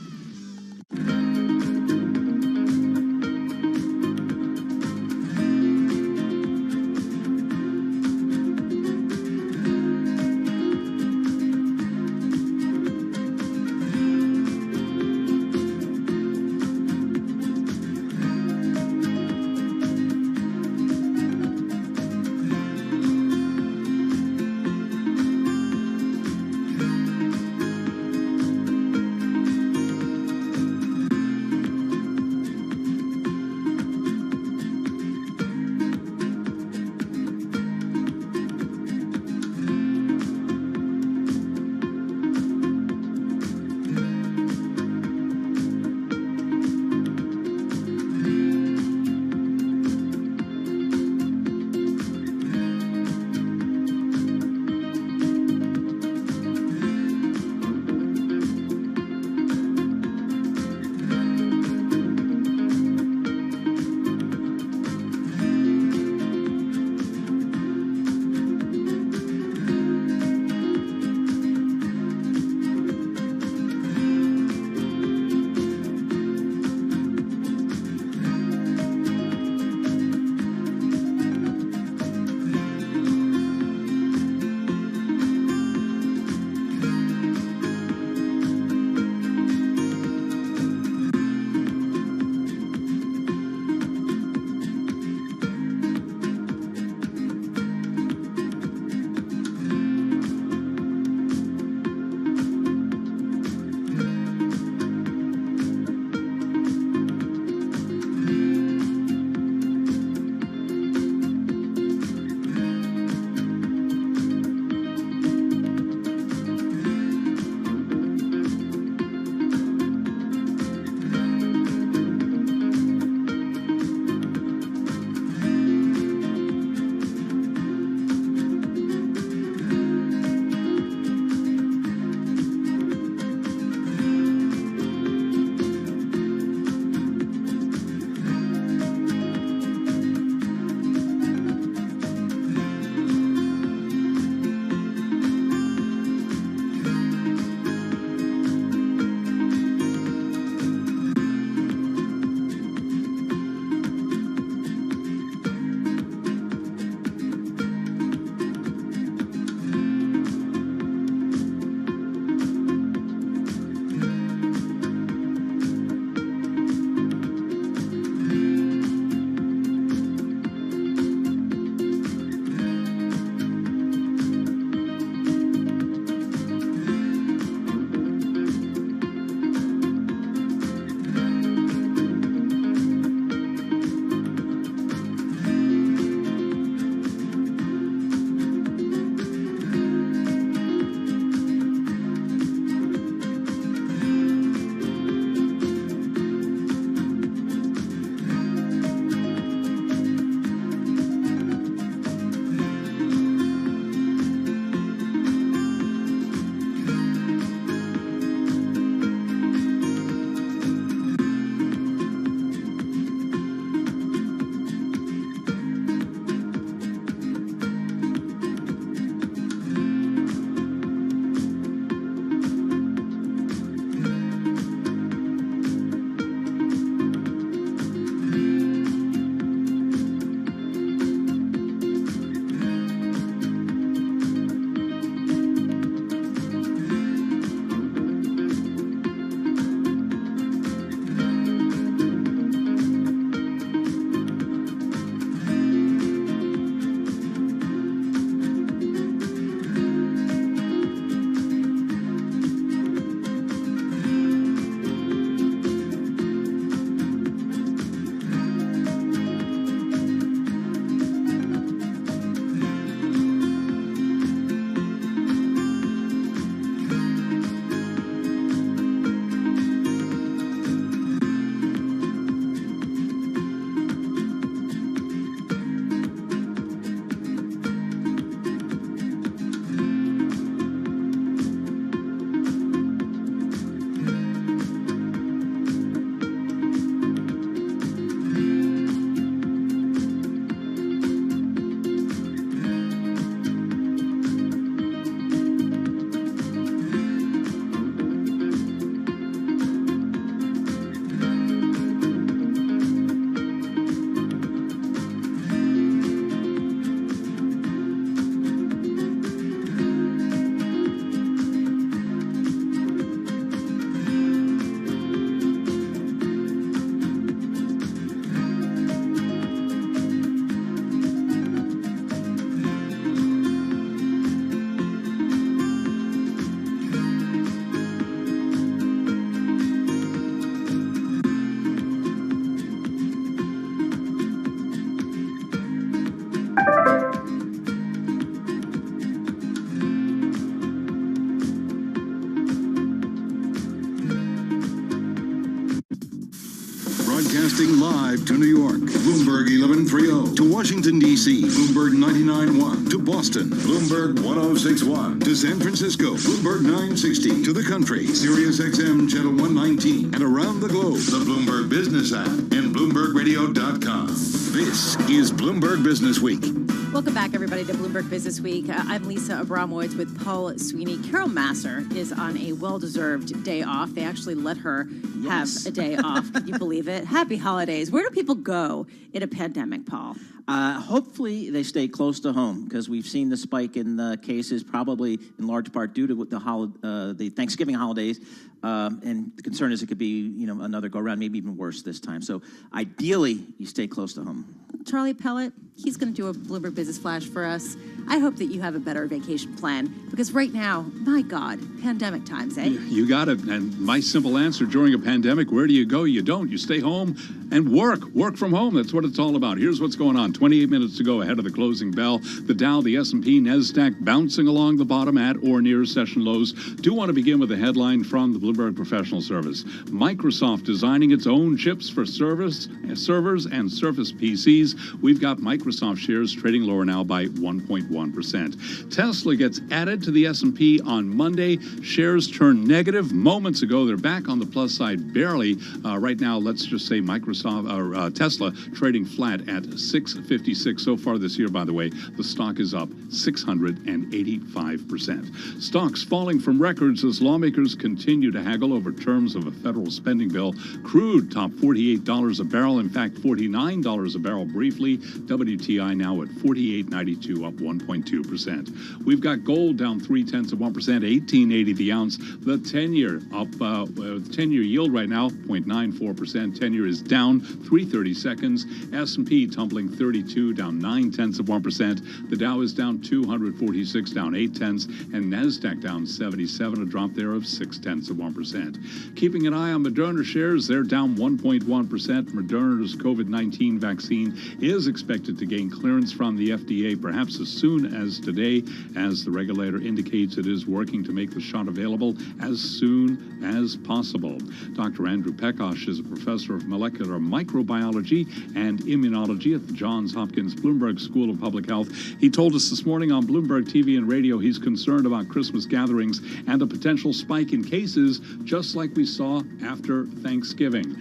Broadcasting live to New York, Bloomberg 1130. To Washington, D.C., Bloomberg 99.1. To Boston, Bloomberg 1061. To San Francisco, Bloomberg 960. To the country, Sirius XM Channel 119. And around the globe, the Bloomberg Business app and BloombergRadio.com. This is Bloomberg Business Week.
Welcome back, everybody, to Bloomberg Business Week. I'm Lisa Abramowitz with Paul Sweeney. Carol Masser is on a well-deserved day off. They actually let her have a day off. Can you believe it? Happy holidays. Where do people go in a pandemic, Paul?
Hopefully they stay close to home because we've seen the spike in cases, probably in large part due to the Thanksgiving holidays. And the concern is it could be, another go around, maybe even worse this time. So ideally, you stay close to home.
Charlie Pellet, he's going to do a Bloomberg Business Flash for us. I hope that you have a better vacation plan because right now, my God, pandemic times, eh?
You got it. And my simple answer during a pandemic, where do you go? You don't. You stay home and work. Work from home. That's what it's all about. Here's what's going on. 28 minutes to go ahead of the closing bell. The Dow, the S&P, NASDAQ bouncing along the bottom at or near session lows. Do want to begin with a headline from the Bloomberg Professional Service. Microsoft designing its own chips for servers and Surface PCs. We've got Microsoft shares trading lower now by 1.1%. Tesla gets added to the S&P on Monday. Shares turned negative moments ago. They're back on the plus side barely. Right now, let's just say Tesla trading flat at 656 so far this year. By the way, the stock is up 685%. Stocks falling from records as lawmakers continue to haggle over terms of a federal spending bill. Crude topped $48 a barrel. In fact, $49 a barrel briefly. WTI now at $48.92, up 1.2%. We've got gold down 0.3%, $18.80 the ounce. The 10-year up, 10-year yield right now 0.94%. 10-year is down 3/30 seconds. S&P tumbling 32, down 0.9%. The Dow is down 246, down 0.8, and NASDAQ down 77, a drop there of 0.6%. Keeping an eye on Moderna shares, they're down 1.1%. Moderna's COVID-19 vaccine is expected to gain clearance from the FDA perhaps as soon as today, as the regulator indicates it is working to make the shot available as soon as possible. Dr. Andrew Pekosh is a professor of molecular microbiology and immunology at the Johns Hopkins Bloomberg School of Public Health. He told us this morning on Bloomberg TV and radio he's concerned about Christmas gatherings and a potential spike in cases, just like we saw after Thanksgiving.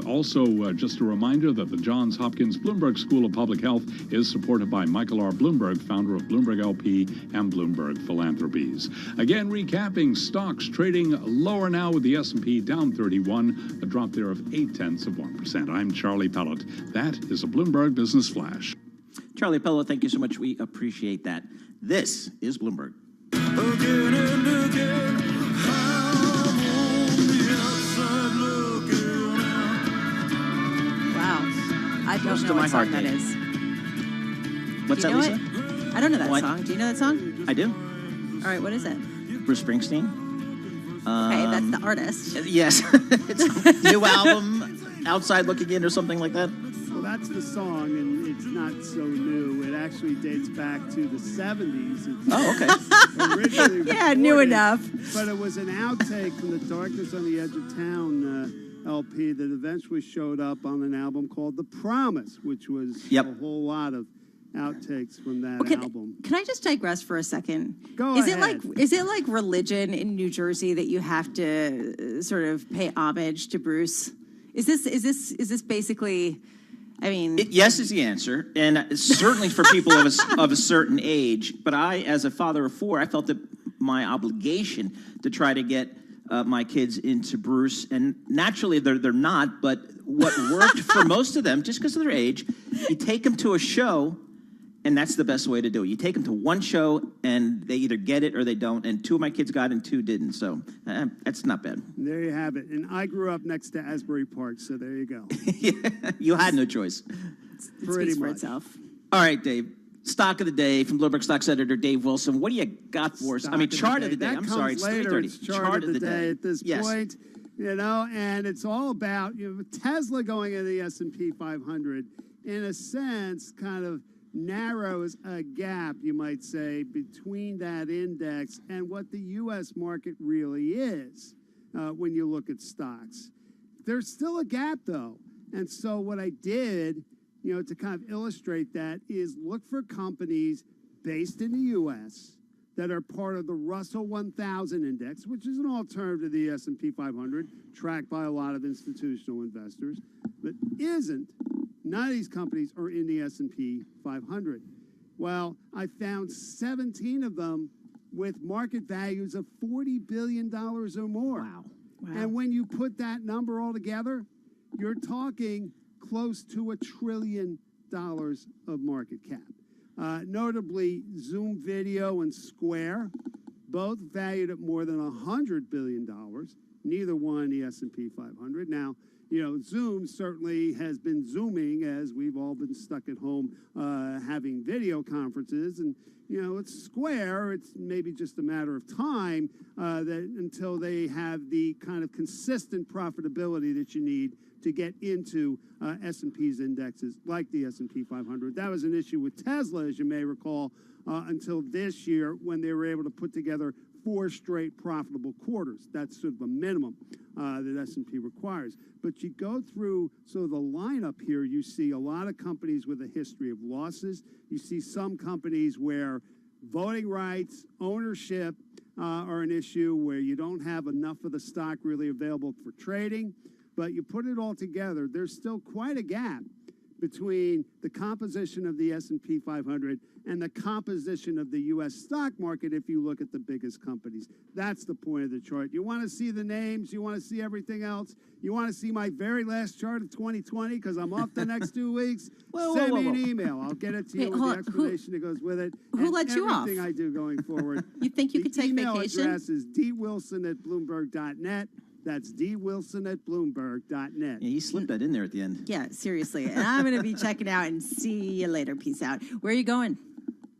Also, just a reminder that the Johns Hopkins Bloomberg School of Public Health is supported by Michael R. Bloomberg, founder of Bloomberg LP and Bloomberg Philanthropies. Again, recapping stocks trading lower now with the S&P down 31, a drop there of 0.8%. I'm Charlie Pellet. That is a Bloomberg Business Flash.
Charlie Pellet, thank you so much. We appreciate that. This is Bloomberg.
Again and again, I'm on the outside looking out.
Wow. I don't
Close
know
to
what
my
song
heart,
that
Dave.
is.
What's
Do
that,
you know
Lisa?
it? I don't know that
What?
song. Do you know that song?
I do.
All right, what is it?
Bruce Springsteen.
Okay, that's the artist.
Yes. It's a new album, Outside Looking In or something like that.
Well, that's the song, and it's not so new. It actually dates back to the 70s. Originally
Yeah, new
recorded,
enough.
But it was an outtake from the Darkness on the Edge of Town LP that eventually showed up on an album called The Promise, which was a whole lot of outtakes from that album.
Can I just digress for a second?
Go
is
ahead.
Is it like religion in New Jersey that you have to sort of pay homage to Bruce? Is this basically? I mean,
Yes is the answer, and certainly for people of a certain age. But I, as a father of four, I felt it my obligation to try to get my kids into Bruce. And naturally, they're not. But what worked for most of them, just because of their age, you take them to a show, and that's the best way to do it. You take them to one show, and they either get it or they don't. And two of my kids got it, and two didn't. So that's not bad.
There you have it. And I grew up next to Asbury Park, so there you go.
You had no choice.
it
Pretty
speaks for
much.
itself.
All right, Dave. Stock of the day from Bloomberg Stocks editor Dave Wilson. What do you got for us? Chart of the day.
That
I'm
comes
sorry, it's
later.
3:30.
It's chart of the day at this
Yes.
point. And it's all about Tesla going into the S&P 500. In a sense, kind of narrows a gap, you might say, between that index and what the U.S. market really is when you look at stocks. There's still a gap, though. And so what I did, to kind of illustrate that is look for companies based in the U.S. that are part of the Russell 1000 index, which is an alternative to the S&P 500, tracked by a lot of institutional investors, but none of these companies are in the S&P 500. Well, I found 17 of them with market values of $40 billion or more.
Wow.
And when you put that number all together, you're talking close to $1 trillion of market cap. Notably, Zoom Video and Square, both valued at more than $100 billion, neither one the S&P 500. Now, Zoom certainly has been zooming as we've all been stuck at home having video conferences. And, it's Square. It's maybe just a matter of time that until they have the kind of consistent profitability that you need to get into S&P's indexes like the S&P 500. That was an issue with Tesla, as you may recall, until this year when they were able to put together 4 straight profitable quarters. That's sort of a minimum that S&P requires. But you go through sort of the lineup here, you see a lot of companies with a history of losses. You see some companies where voting rights, ownership are an issue, where you don't have enough of the stock really available for trading. But you put it all together, there's still quite a gap between the composition of the S&P 500 and the composition of the U.S. stock market if you look at the biggest companies. That's the point of the chart. You want to see the names. You want to see everything else. You want to see my very last chart of 2020 because I'm off the next 2 weeks. Send me an email. I'll get it to you with the explanation that goes with it.
Who let you off?
Everything I do going forward.
You think you could take vacation?
The email address is dwilson@bloomberg.net. That's dwilson@bloomberg.net.
Yeah, he slipped that in there at the end.
Yeah, seriously. And I'm going to be checking out and see you later. Peace out. Where are you going?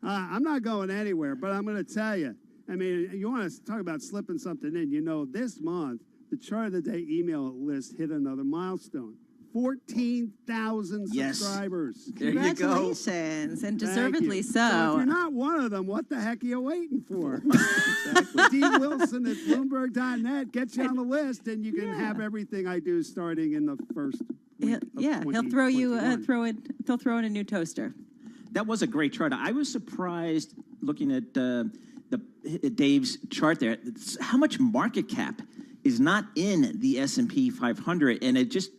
I'm not going anywhere, but I'm going to tell you. I mean, you want to talk about slipping something in. This month, the Chart of the Day email list hit another milestone. 14,000 subscribers.
There you go.
Congratulations, and deservedly so.
So if you're not one of them, what the heck are you waiting for? dwilson@bloomberg.net gets you on the list, and you can have everything I do starting in the first week of
He'll throw you they'll throw in a new toaster.
That was a great chart. I was surprised looking at Dave's chart there. How much market cap is not in the S&P 500, and it just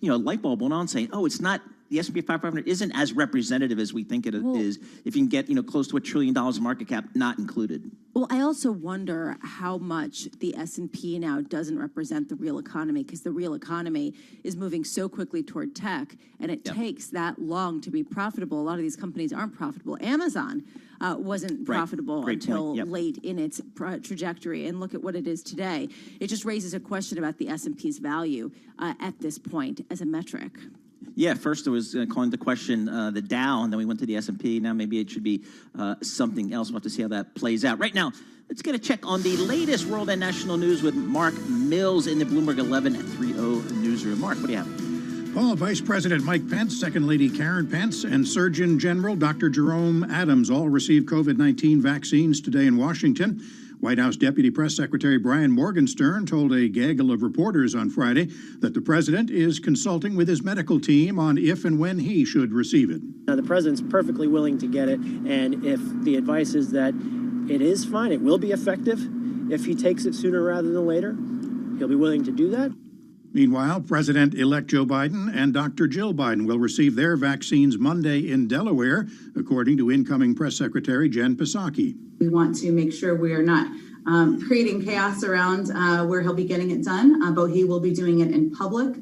light bulb went on saying, oh, it's not, the S&P 500 isn't as representative as we think it is. If you can get, close to $1 trillion of market cap, not included.
Well, I also wonder how much the S&P now doesn't represent the real economy, because the real economy is moving so quickly toward tech, and it takes that long to be profitable. A lot of these companies aren't profitable. Amazon wasn't profitable until late in its trajectory, and look at what it is today. It just raises a question about the S&P's value at this point as a metric.
Yeah, first it was calling the question the Dow, and then we went to the S&P. Now maybe it should be something else. We'll have to see how that plays out. Right now, let's get a check on the latest world and national news with Mark Mills in the Bloomberg 1130 newsroom. Mark, what do you have?
Well, Vice President Mike Pence, Second Lady Karen Pence, and Surgeon General Dr. Jerome Adams all received COVID-19 vaccines today in Washington. White House Deputy Press Secretary Brian Morgenstern told a gaggle of reporters on Friday that the president is consulting with his medical team on if and when he should receive it.
Now, the president's perfectly willing to get it, and if the advice is that it is fine, it will be effective if he takes it sooner rather than later, he'll be willing to do that.
Meanwhile, President-elect Joe Biden and Dr. Jill Biden will receive their vaccines Monday in Delaware, according to incoming Press Secretary Jen Psaki.
We want to make sure we are not creating chaos around where he'll be getting it done, but he will be doing it in public,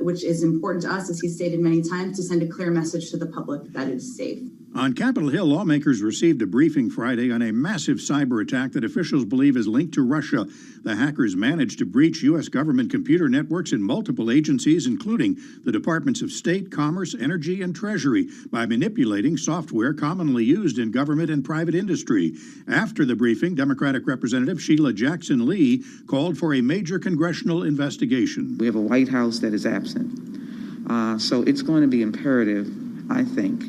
which is important to us, as he stated many times, to send a clear message to the public that it's safe.
On Capitol Hill, lawmakers received a briefing Friday on a massive cyber attack that officials believe is linked to Russia. The hackers managed to breach U.S. government computer networks in multiple agencies, including the Departments of State, Commerce, Energy, and Treasury, by manipulating software commonly used in government and private industry. After the briefing, Democratic Representative Sheila Jackson Lee called for a major congressional investigation.
We have a White House that is absent. So it's going to be imperative, I think,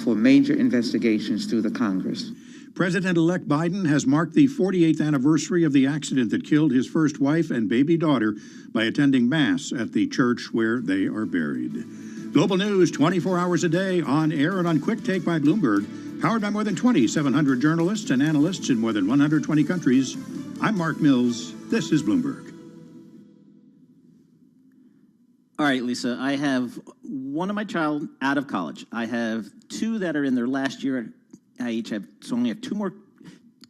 for major investigations through the Congress.
President-elect Biden has marked the 48th anniversary of the accident that killed his first wife and baby daughter by attending Mass at the church where they are buried. Global news 24 hours a day, on air and on Quick Take by Bloomberg, powered by more than 2,700 journalists and analysts in more than 120 countries. I'm Mark Mills. This is Bloomberg.
All right, Lisa, I have one of my child out of college. I have two that are in their last year. I only have two more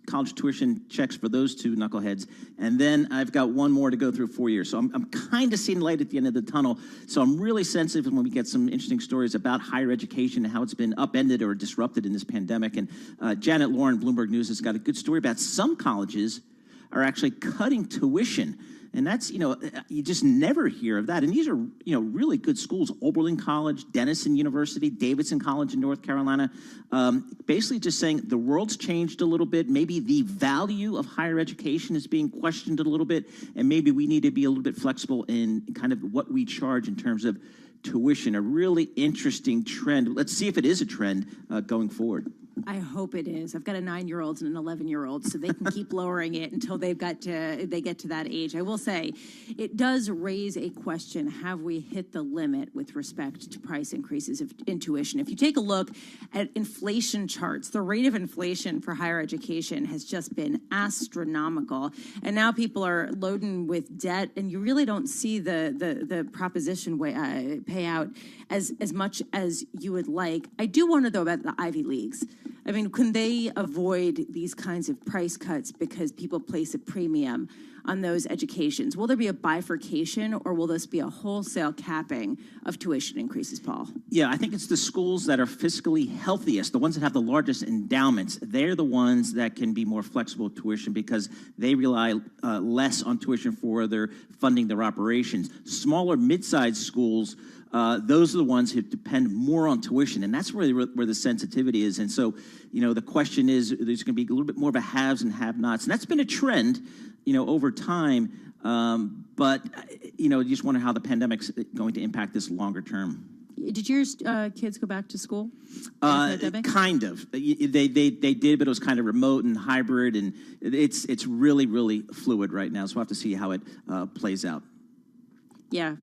college tuition checks for those two knuckleheads, and then I've got one more to go through 4 years. So I'm kind of seeing light at the end of the tunnel. So I'm really sensitive when we get some interesting stories about higher education and how it's been upended or disrupted in this pandemic. And Janet Lauren, Bloomberg News, has got a good story about some colleges are actually cutting tuition. And that's, you just never hear of that. And these are, really good schools. Oberlin College, Denison University, Davidson College in North Carolina. Basically just saying the world's changed a little bit. Maybe the value of higher education is being questioned a little bit. And maybe we need to be a little bit flexible in kind of what we charge in terms of tuition. A really interesting trend. Let's see if it is a trend going forward.
I hope it is. I've got a 9-year-old and an 11-year-old, so they can keep lowering it until they get to that age. I will say, it does raise a question: have we hit the limit with respect to price increases in tuition? If you take a look at inflation charts, the rate of inflation for higher education has just been astronomical, and now people are loading with debt, and you really don't see the proposition payout as much as you would like. I do wonder, though, about the Ivy Leagues. I mean, can they avoid these kinds of price cuts because people place a premium on those educations? Will there be a bifurcation, or will this be a wholesale capping of tuition increases, Paul?
Yeah, I think it's the schools that are fiscally healthiest, the ones that have the largest endowments. They're the ones that can be more flexible with tuition because they rely less on tuition for their funding their operations. Smaller, mid-sized schools, those are the ones who depend more on tuition, and that's really where the sensitivity is. And so, the question is, there's going to be a little bit more of a haves and have-nots, and that's been a trend, over time. But you just wonder how the pandemic's going to impact this longer term.
Did your kids go back to school?
Kind of. They did, but it was kind of remote and hybrid, and it's really, really fluid right now. So we'll have to see how it plays out.
Yeah.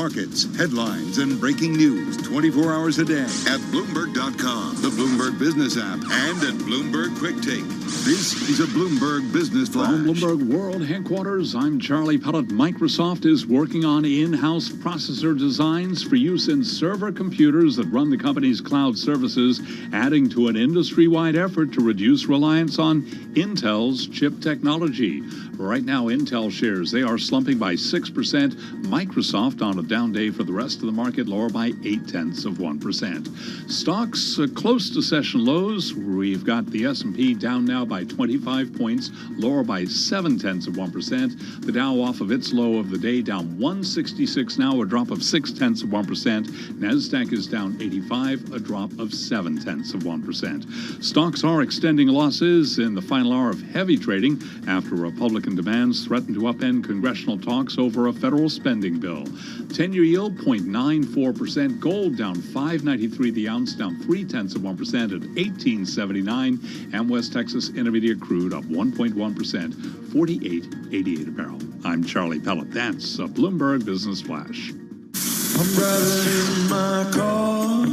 markets, headlines, and breaking news 24 hours a day at Bloomberg.com, the Bloomberg Business app, and at Bloomberg Quick Take. This is a Bloomberg Business Flash.
From Bloomberg World Headquarters, I'm Charlie Pellet. Microsoft is working on in-house processor designs for use in server computers that run the company's cloud services, adding to an industry-wide effort to reduce reliance on Intel's chip technology. Right now, Intel shares, they are slumping by 6%. Microsoft on a down day for the rest of the market, lower by 0.8%. Stocks close to session lows. We've got the S&P down now by 25 points, lower by 0.7%. The Dow off of its low of the day, down 166 now, a drop of 0.6%. NASDAQ is down 85, a drop of 0.7%. Stocks are extending losses in the final hour of heavy trading after Republican demands threaten to upend congressional talks over a federal spending bill. 10-year yield 0.94%. Gold down $5.93 the ounce, down 0.3% at $18.79. And West Texas Intermediate crude up 1.1%, $48.88 a barrel. I'm Charlie Pellet. That's a Bloomberg Business Flash.
I'm driving in my car.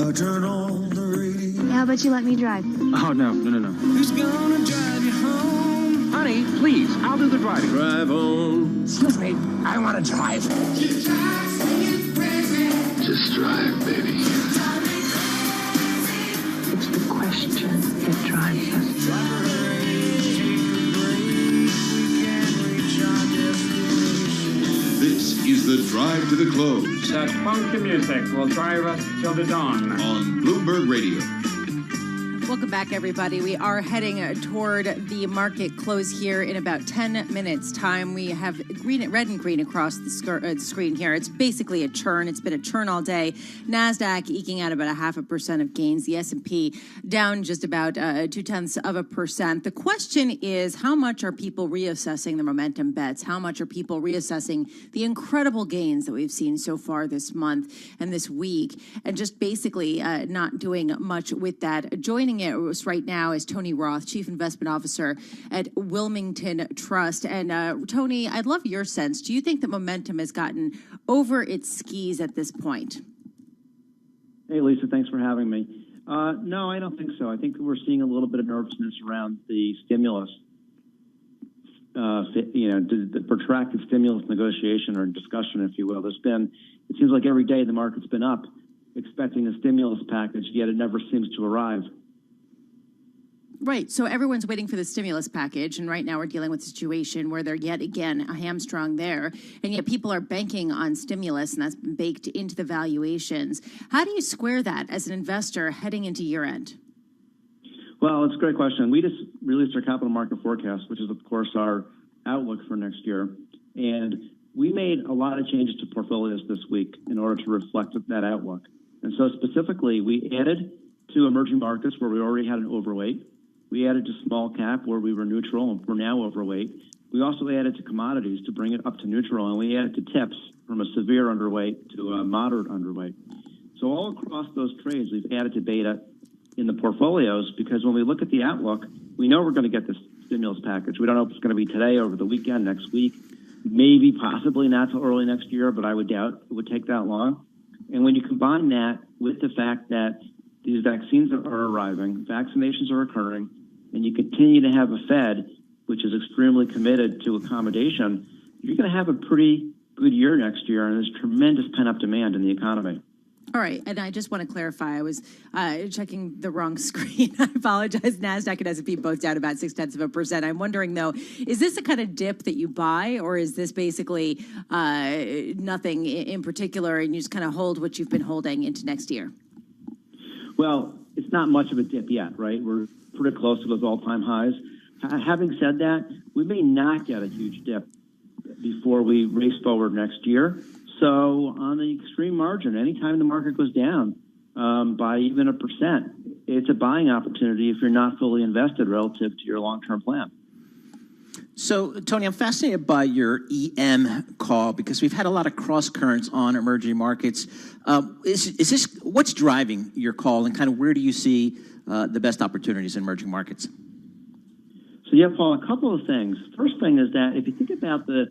I turn on the radio.
How about you let me drive?
Oh, no. Who's gonna drive you home? Honey, please, I'll do the driving. Drive on. Excuse me, I want to drive.
Just drive, baby.
It's the question that drives us.
This is the drive to the close
That funky music will drive us till the dawn.
on Bloomberg Radio.
Welcome back, everybody. We are heading toward the market close here in about 10 minutes' time. We have red and green across the screen here. It's basically a churn. It's been a churn all day. NASDAQ eking out about 0.5% of gains. The S&P down just about 0.2%. The question is, how much are people reassessing the momentum bets? How much are people reassessing the incredible gains that we've seen so far this month and this week, and just basically not doing much with that? Joining it right now is Tony Roth, Chief Investment Officer at Wilmington Trust. And Tony, I'd love your sense. Do you think that momentum has gotten over its skis at this point?
Hey, Lisa, thanks for having me. No, I don't think so. I think we're seeing a little bit of nervousness around the stimulus, the protracted stimulus negotiation or discussion, if you will. It seems like every day the market's been up expecting a stimulus package, yet it never seems to arrive.
Right. So everyone's waiting for the stimulus package. And right now we're dealing with a situation where they're yet again a hamstrung there. And yet people are banking on stimulus, and that's been baked into the valuations. How do you square that as an investor heading into year end?
Well, it's a great question. We just released our capital market forecast, which is, of course, our outlook for next year. And we made a lot of changes to portfolios this week in order to reflect that outlook. And so specifically, we added to emerging markets where we already had an overweight. We added to small cap where we were neutral and we're now overweight. We also added to commodities to bring it up to neutral, and we added to tips from a severe underweight to a moderate underweight. So all across those trades, we've added to beta in the portfolios because when we look at the outlook, we know we're going to get this stimulus package. We don't know if it's going to be today, over the weekend, next week, maybe possibly not till early next year, but I would doubt it would take that long. And when you combine that with the fact that these vaccines are arriving, vaccinations are occurring, and you continue to have a Fed which is extremely committed to accommodation, you're going to have a pretty good year next year, and there's tremendous pent-up demand in the economy.
All right, and I just want to clarify, I was checking the wrong screen. I apologize. NASDAQ and S&P both down about 0.6%. I'm wondering, though, is this a kind of dip that you buy, or is this basically nothing in particular, and you just kind of hold what you've been holding into next year?
Well, it's not much of a dip yet, right? We're pretty close to those all-time highs. Having said that, we may not get a huge dip before we race forward next year. So on the extreme margin, anytime the market goes down by even 1%, it's a buying opportunity if you're not fully invested relative to your long-term plan.
So, Tony, I'm fascinated by your EM call because we've had a lot of cross currents on emerging markets. Is this what's driving your call, and kind of where do you see the best opportunities in emerging markets?
So, yeah, Paul, a couple of things. First thing is that if you think about the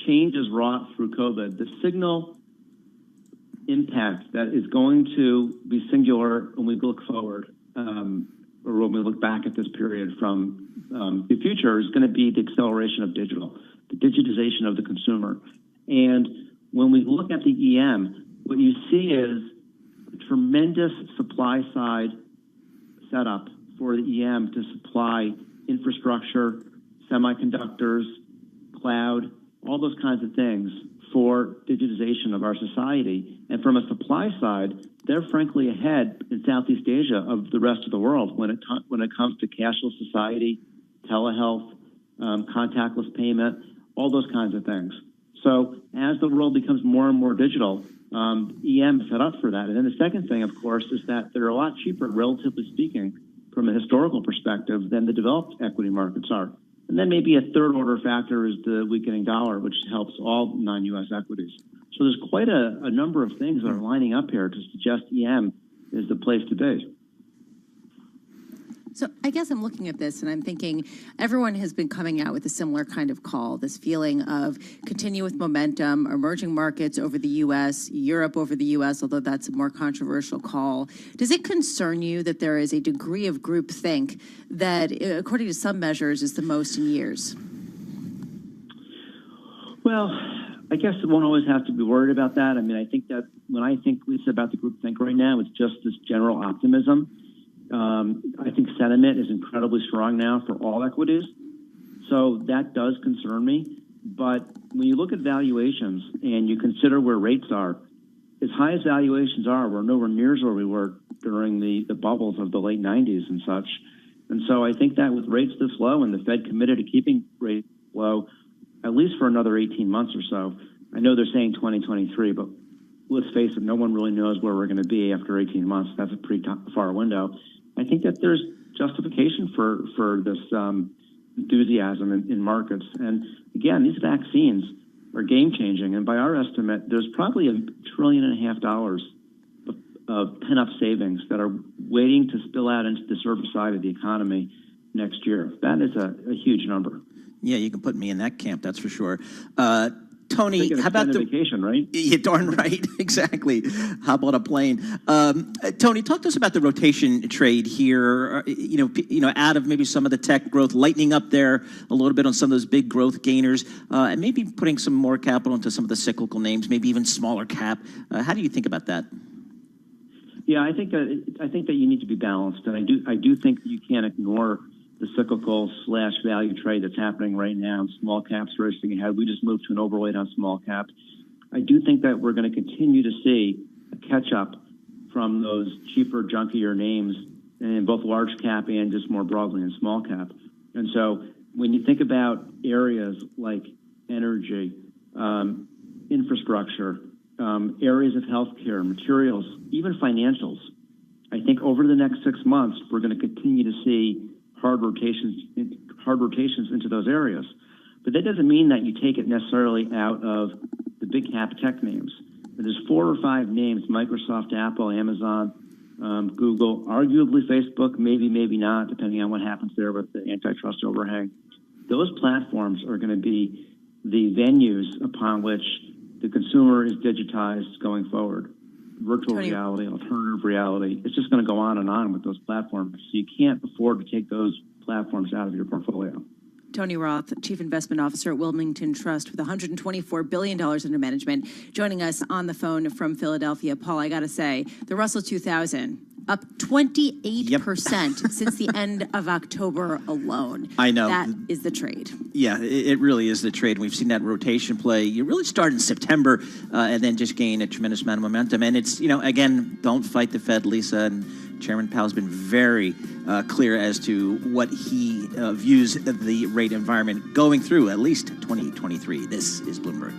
changes wrought through COVID, the signal impact that is going to be singular when we look forward, or when we look back at this period from the future, is going to be the acceleration of digital, the digitization of the consumer. And when we look at the EM, what you see is a tremendous supply side setup for the EM to supply infrastructure, semiconductors, cloud, all those kinds of things for digitization of our society. And from a supply side, they're frankly ahead in Southeast Asia of the rest of the world when it comes to cashless society, telehealth, contactless payment, all those kinds of things. So as the world becomes more and more digital, EM is set up for that. And then the second thing, of course, is that they're a lot cheaper, relatively speaking, from a historical perspective than the developed equity markets are. And then maybe a third order factor is the weakening dollar, which helps all non-U.S. equities. So there's quite a number of things that are lining up here to suggest EM is the place to be.
So I guess I'm looking at this and I'm thinking everyone has been coming out with a similar kind of call, this feeling of continue with momentum, emerging markets over the U.S., Europe over the U.S., although that's a more controversial call. Does it concern you that there is a degree of groupthink that, according to some measures, is the most in years?
Well, I guess one always has to be worried about that. I mean, I think that when I think, Lisa, about the groupthink right now, it's just this general optimism. I think sentiment is incredibly strong now for all equities. So that does concern me. But when you look at valuations and you consider where rates are, as high as valuations are, we're nowhere near where we were during the bubbles of the late 90s and such. And so I think that with rates this low and the Fed committed to keeping rates low, at least for another 18 months or so, I know they're saying 2023, but let's face it, no one really knows where we're going to be after 18 months. That's a pretty far window. I think that there's justification for this enthusiasm in markets. And again, these vaccines are game-changing. And by our estimate, there's probably $1.5 trillion of pent-up savings that are waiting to spill out into the service side of the economy next year. That is a huge number.
Yeah, you can put me in that camp, that's for sure. Tony, how about the
vacation, right?
Yeah, darn right, exactly. How about a plane? Tony, talk to us about the rotation trade here. Out of maybe some of the tech growth, lightening up there a little bit on some of those big growth gainers, and maybe putting some more capital into some of the cyclical names, maybe even smaller cap. How do you think about that?
Yeah, I think that you need to be balanced, and I do think that you can't ignore the cyclical / value trade that's happening right now. Small caps racing ahead. We just moved to an overweight on small caps. I do think that we're going to continue to see a catch up from those cheaper, junkier names in both large cap and just more broadly in small cap. And so when you think about areas like energy, infrastructure, areas of healthcare, materials, even financials, I think over the next 6 months, we're going to continue to see hard rotations into those areas. But that doesn't mean that you take it necessarily out of the big cap tech names. There's 4 or 5 names: Microsoft, Apple, Amazon, Google, arguably Facebook, maybe not, depending on what happens there with the antitrust overhang. Those platforms are going to be the venues upon which the consumer is digitized going forward. Virtual reality, alternative reality. It's just going to go on with those platforms. So you can't afford to take those platforms out of your portfolio.
Tony Roth, Chief Investment Officer at Wilmington Trust with $124 billion under management, joining us on the phone from Philadelphia. Paul, I got to say, the Russell 2000, up 28% since the end of October alone.
I know.
That is the trade.
Yeah, it really is the trade. We've seen that rotation play. You really start in September and then just gain a tremendous amount of momentum. And it's, again, don't fight the Fed, Lisa. And Chairman Powell has been very clear as to what he views the rate environment going through at least 2023. This is Bloomberg.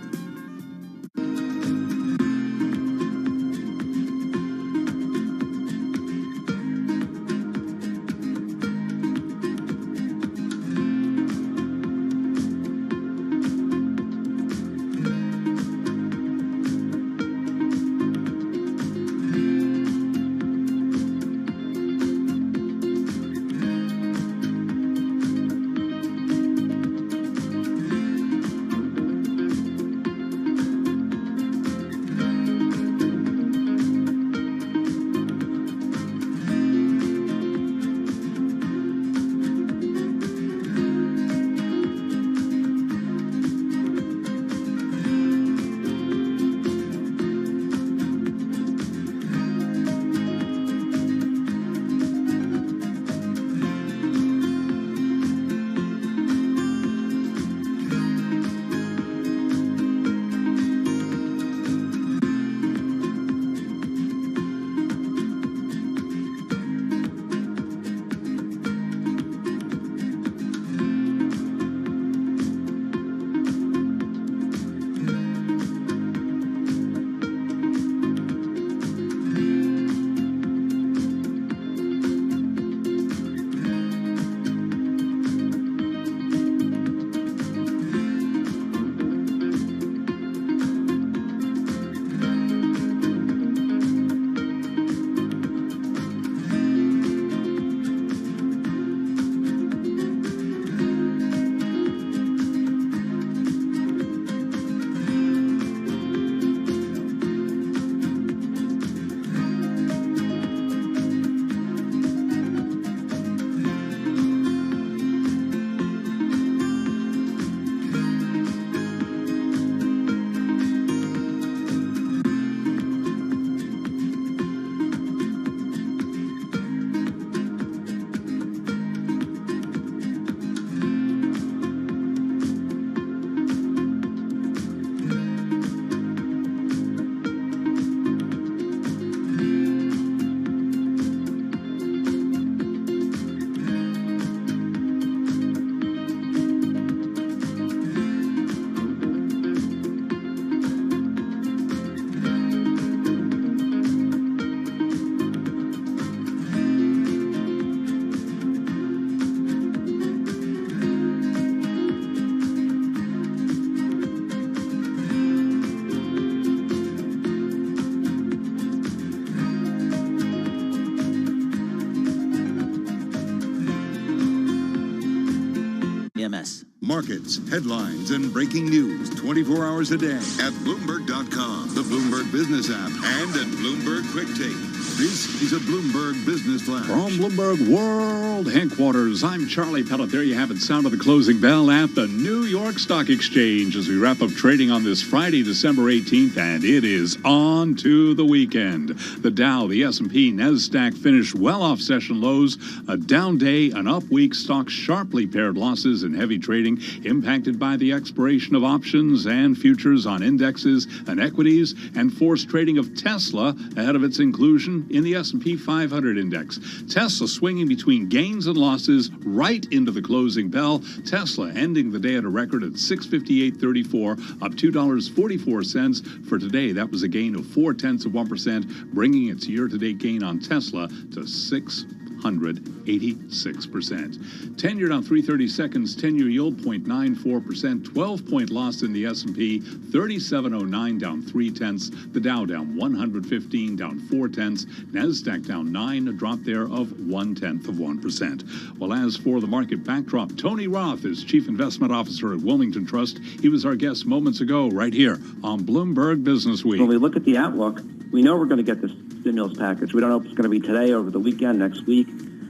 Markets, headlines, and breaking news 24 hours a day at Bloomberg.com, the Bloomberg Business app, and at Bloomberg Quick Take. This is a Bloomberg Business Flash.
From Bloomberg World Headquarters, I'm Charlie Pellet. There you have it, sound of the closing bell at the New York Stock Exchange as we wrap up trading on this Friday, December 18th, and it is on to the weekend. The Dow, the S&P, NASDAQ finished well off session lows. A down day, an up week. Stocks sharply paired losses in heavy trading, impacted by the expiration of options and futures on indexes and equities, and forced trading of Tesla ahead of its inclusion in the S&P 500 index. Tesla swinging between gains and losses right into the closing bell. Tesla ending the day at a record at $658.34, up $2.44 for today. That was a gain of 0.4%, bringing its year-to-date gain on Tesla to 686%. 10-year down 3/30 seconds, 10-year yield 0.94%, 12-point loss in the S&P, 3709 down 0.3. The Dow down 115, down 0.4. NASDAQ down 9, a drop there of 0.1%. Well, as for the market backdrop, Tony Roth is Chief Investment Officer at Wilmington Trust. He was our guest moments ago right here on Bloomberg Business Week.
When we look at the outlook, we know we're going to get this stimulus package. We don't know if it's going to be today, over the weekend, next week,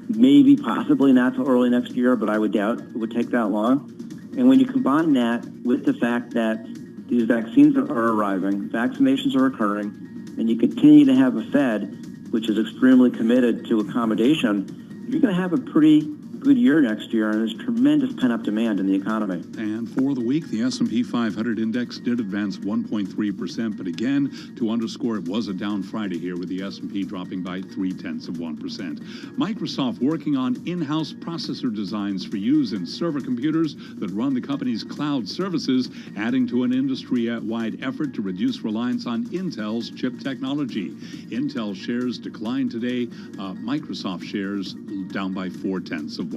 maybe possibly not till early next year, but I would doubt it would take that long. And when you combine that with the fact that these vaccines are arriving, vaccinations are occurring, and you continue to have a Fed which is extremely committed to accommodation, you're going to have a pretty good year next year, and there's tremendous pent-up demand in the economy.
And for the week, the S&P 500 index did advance 1.3%, but again, to underscore, it was a down Friday here with the S&P dropping by 0.3%. Microsoft working on in-house processor designs for use in server computers that run the company's cloud services, adding to an industry-wide effort to reduce reliance on Intel's chip technology. Intel shares declined today. Microsoft shares down by 0.4%.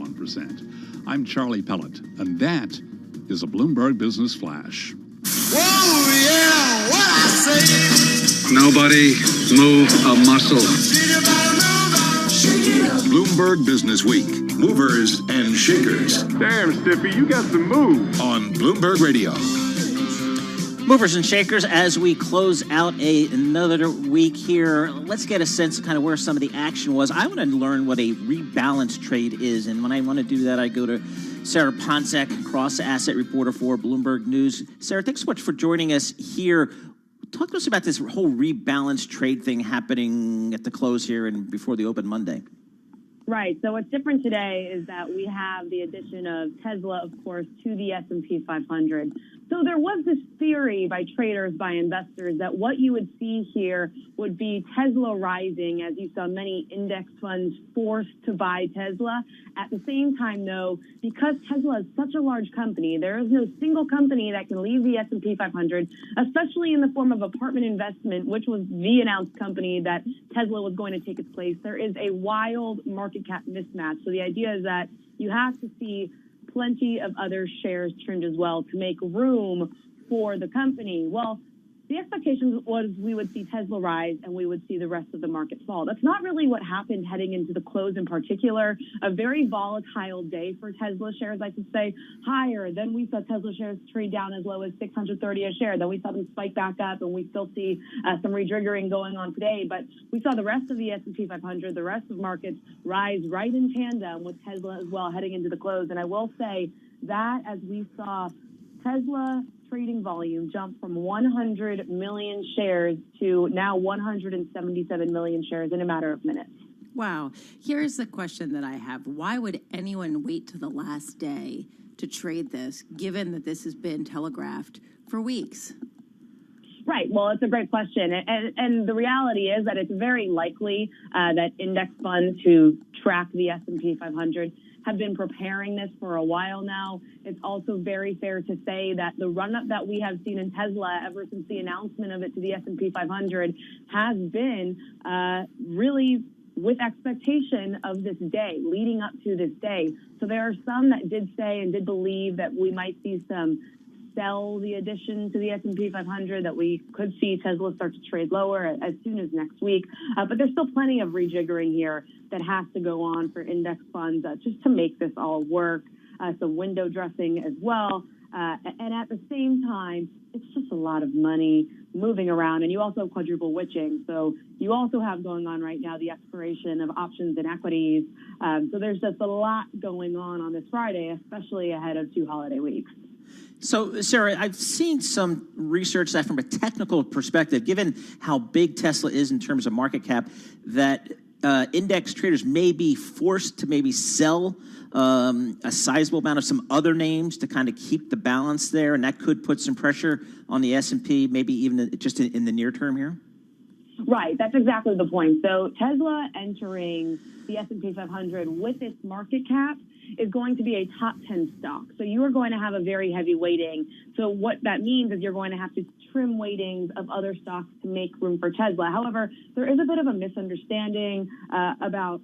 I'm Charlie Pellet, and that is a Bloomberg Business Flash.
Whoa, yeah, what I say. Nobody move a muscle.
Bloomberg Business Week. Movers and shakers.
Damn, Stiffy, you got some moves.
On Bloomberg Radio.
Movers and shakers, as we close out another week here, let's get a sense of kind of where some of the action was. I want to learn what a rebalance trade is, and when I want to do that, I go to Sarah Ponsek, cross-asset reporter for Bloomberg News. Sarah, thanks so much for joining us here. Talk to us about this whole rebalance trade thing happening at the close here and before the open Monday.
Right. So what's different today is that we have the addition of Tesla, of course, to the S&P 500. So there was this theory by traders, by investors, that what you would see here would be Tesla rising, as you saw many index funds forced to buy Tesla. At the same time, though, because Tesla is such a large company, there is no single company that can leave the S&P 500, especially in the form of apartment investment, which was the announced company that Tesla was going to take its place. There is a wild market cap mismatch. So the idea is that you have to see plenty of other shares trimmed as well to make room for the company. Well, the expectation was we would see Tesla rise and we would see the rest of the market fall. That's not really what happened heading into the close in particular. A very volatile day for Tesla shares, I should say, higher. Then we saw Tesla shares trade down as low as $630 a share. Then we saw them spike back up, and we still see some rejiggering going on today. But we saw the rest of the S&P 500, the rest of markets rise right in tandem with Tesla as well heading into the close. And I will say that as we saw Tesla trading volume jump from 100 million shares to now 177 million shares in a matter of minutes.
Wow. Here's the question that I have. Why would anyone wait to the last day to trade this, given that this has been telegraphed for weeks?
Right. Well, it's a great question. And the reality is that it's very likely that index funds who track the S&P 500 have been preparing this for a while now. It's also very fair to say that the run-up that we have seen in Tesla ever since the announcement of it to the S&P 500 has been really with expectation of this day, leading up to this day. So there are some that did say and did believe that we might see some sell the addition to the S&P 500, that we could see Tesla start to trade lower as soon as next week. But there's still plenty of rejiggering here that has to go on for index funds just to make this all work. some window dressing as well. And at the same time, it's just a lot of money moving around. And you also have quadruple witching. So you also have going on right now the expiration of options and equities. So there's just a lot going on this Friday, especially ahead of 2 holiday weeks.
So, Sarah, I've seen some research that from a technical perspective, given how big Tesla is in terms of market cap, that index traders may be forced to maybe sell a sizable amount of some other names to kind of keep the balance there, and that could put some pressure on the S&P, maybe even just in the near term here?
Right, that's exactly the point. So Tesla entering the S&P 500 with its market cap is going to be a top 10 stock. So you are going to have a very heavy weighting. So what that means is you're going to have to trim weightings of other stocks to make room for Tesla. However, there is a bit of a misunderstanding about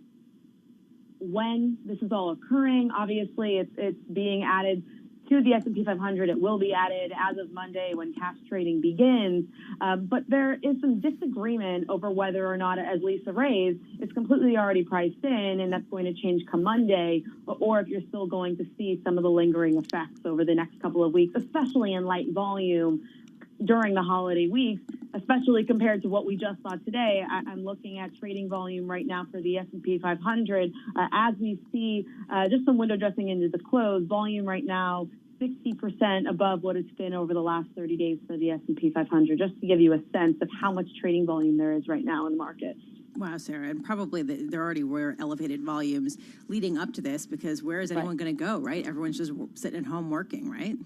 when this is all occurring. Obviously, it's being added to the S&P 500. It will be added as of Monday when cash trading begins. But there is some disagreement over whether or not, as Lisa raised, it's completely already priced in and that's going to change come Monday, or if you're still going to see some of the lingering effects over the next couple of weeks, especially in light volume during the holiday weeks, especially compared to what we just saw today. I'm looking at trading volume right now for the S&P 500. As we see just some window dressing into the close, volume right now 60% above what it's been over the last 30 days for the S&P 500, just to give you a sense of how much trading volume there is right now in the market.
Wow, Sarah, and probably there already were elevated volumes leading up to this, because where is anyone going to go, right? Everyone's just sitting at home working, right?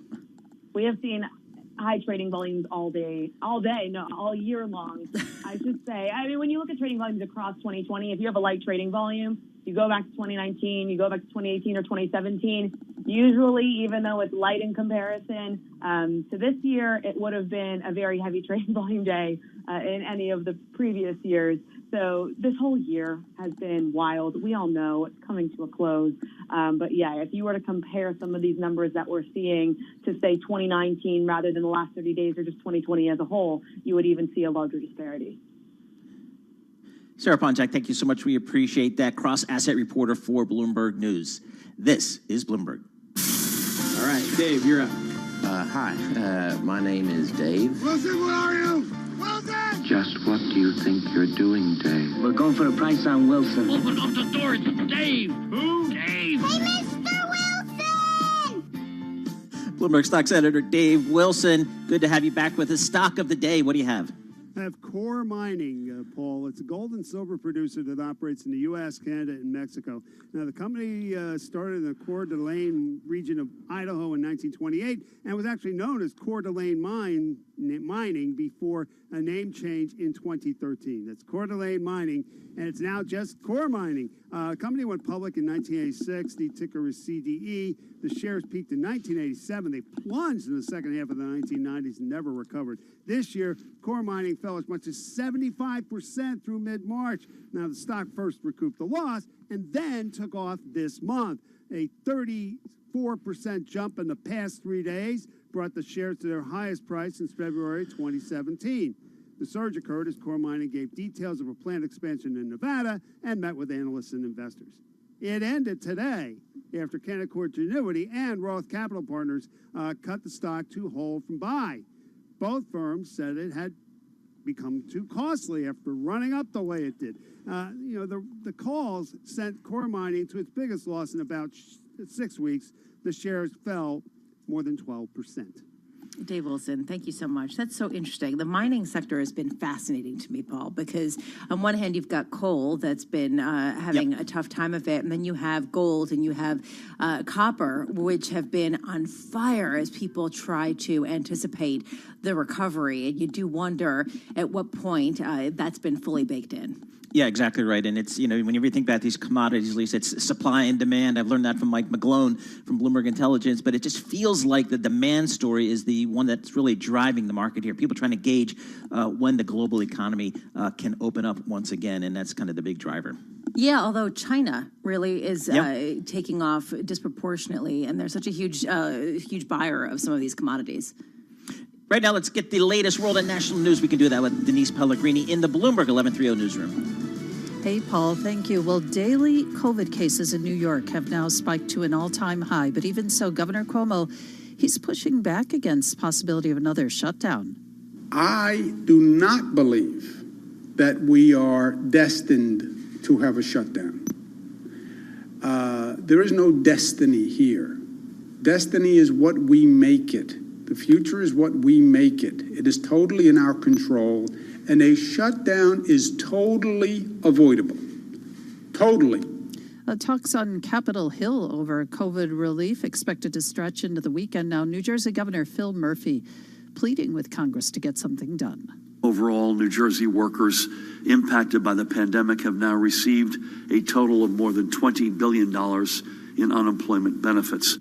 We have seen high trading volumes all year long, I should say. I mean, when you look at trading volumes across 2020, if you have a light trading volume, you go back to 2019, you go back to 2018 or 2017, usually, even though it's light in comparison to this year, it would have been a very heavy trading volume day in any of the previous years. So this whole year has been wild. We all know it's coming to a close. But yeah, if you were to compare some of these numbers that we're seeing to, say, 2019 rather than the last 30 days or just 2020 as a whole, you would even see a larger disparity.
Sarah Ponczak, thank you so much. We appreciate that. Cross-asset reporter for Bloomberg News. This is Bloomberg.
All right, Dave, you're up.
Hi, my name is Dave.
Wilson, where are you? Wilson!
Just what do you think you're doing, Dave?
We're going for a price on Wilson. Open up the door, it's Dave. Who? Dave.
Hey, Mr. Wilson!
Bloomberg Stocks editor Dave Wilson. Good to have you back with us. Stock of the day. What do you have?
I have Core Mining, Paul. It's a gold and silver producer that operates in the U.S., Canada, and Mexico. Now, the company started in the Coeur d'Alene region of Idaho in 1928 and was actually known as Coeur d'Alene Mining before a name change in 2013. That's Coeur d'Alene Mining, and it's now just Core Mining. The company went public in 1986. The ticker is CDE. The shares peaked in 1987. They plunged in the second half of the 1990s and never recovered. This year, Core Mining fell as much as 75% through mid-March. Now, the stock first recouped the loss and then took off this month. A 34% jump in the past 3 days brought the shares to their highest price since February 2017. The surge occurred as Core Mining gave details of a planned expansion in Nevada and met with analysts and investors. It ended today after Canaccord Genuity and Roth Capital Partners cut the stock to hold from buy. Both firms said it had become too costly after running up the way it did. The calls sent Core Mining to its biggest loss in about 6 weeks. The shares fell more than 12%.
Dave Wilson, thank you so much. That's so interesting. The mining sector has been fascinating to me, Paul, because on one hand, you've got coal that's been having a tough time of it, and then you have gold and you have copper, which have been on fire as people try to anticipate the recovery. And you do wonder at what point that's been fully baked in.
Yeah, exactly right. And it's, when you think about these commodities, Lisa, it's supply and demand. I've learned that from Mike McGlone from Bloomberg Intelligence, but it just feels like the demand story is the one that's really driving the market here. People trying to gauge when the global economy can open up once again, and that's kind of the big driver.
Yeah, although China really is taking off disproportionately, and they're such a huge buyer of some of these commodities.
Right now, let's get the latest world and national news. We can do that with Denise Pellegrini in the Bloomberg 1130 newsroom.
Hey, Paul, thank you. Well, daily COVID cases in New York have now spiked to an all-time high, but even so, Governor Cuomo, he's pushing back against the possibility of another shutdown.
I do not believe that we are destined to have a shutdown. There is no destiny here. Destiny is what we make it. The future is what we make it. It is totally in our control, and a shutdown is totally avoidable. Totally.
Talks on Capitol Hill over COVID relief expected to stretch into the weekend. Now, New Jersey Governor Phil Murphy pleading with Congress to get something done.
Overall, New Jersey workers impacted by the pandemic have now received a total of more than $20 billion in unemployment benefits.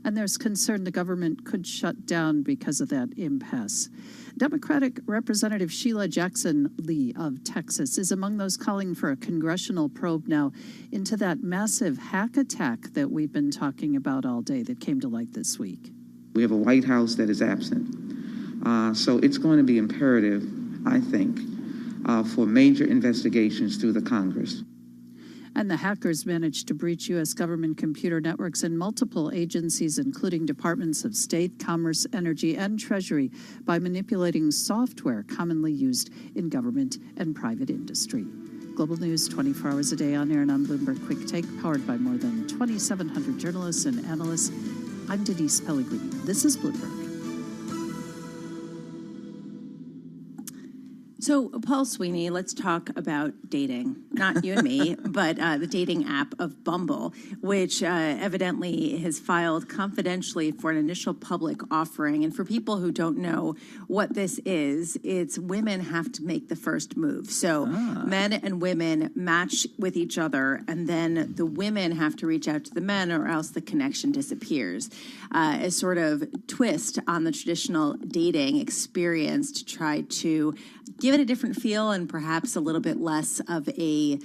And there's concern the government could shut down because of that impasse. Democratic Representative Sheila Jackson Lee of Texas is among those calling for a congressional probe now into that massive hack attack that we've been talking about all day that came to light this week.
We have a White House that is absent. So it's going to be imperative, I think, for major investigations through the Congress.
And the hackers managed to breach U.S. government computer networks in multiple agencies, including Departments of State, Commerce, Energy, and Treasury, by manipulating software commonly used in government and private industry. Global News 24 hours a day on air and on Bloomberg Quick Take, powered by more than 2,700 journalists and analysts. I'm Denise Pellegrini. This is Bloomberg.
So, Paul Sweeney, let's talk about dating. Not you and me, but the dating app of Bumble, which evidently has filed confidentially for an initial public offering. And for people who don't know what this is, it's women have to make the first move. So men and women match with each other, and then the women have to reach out to the men or else the connection disappears. A sort of twist on the traditional dating experience to try to give it a different feel and perhaps a little bit less of a,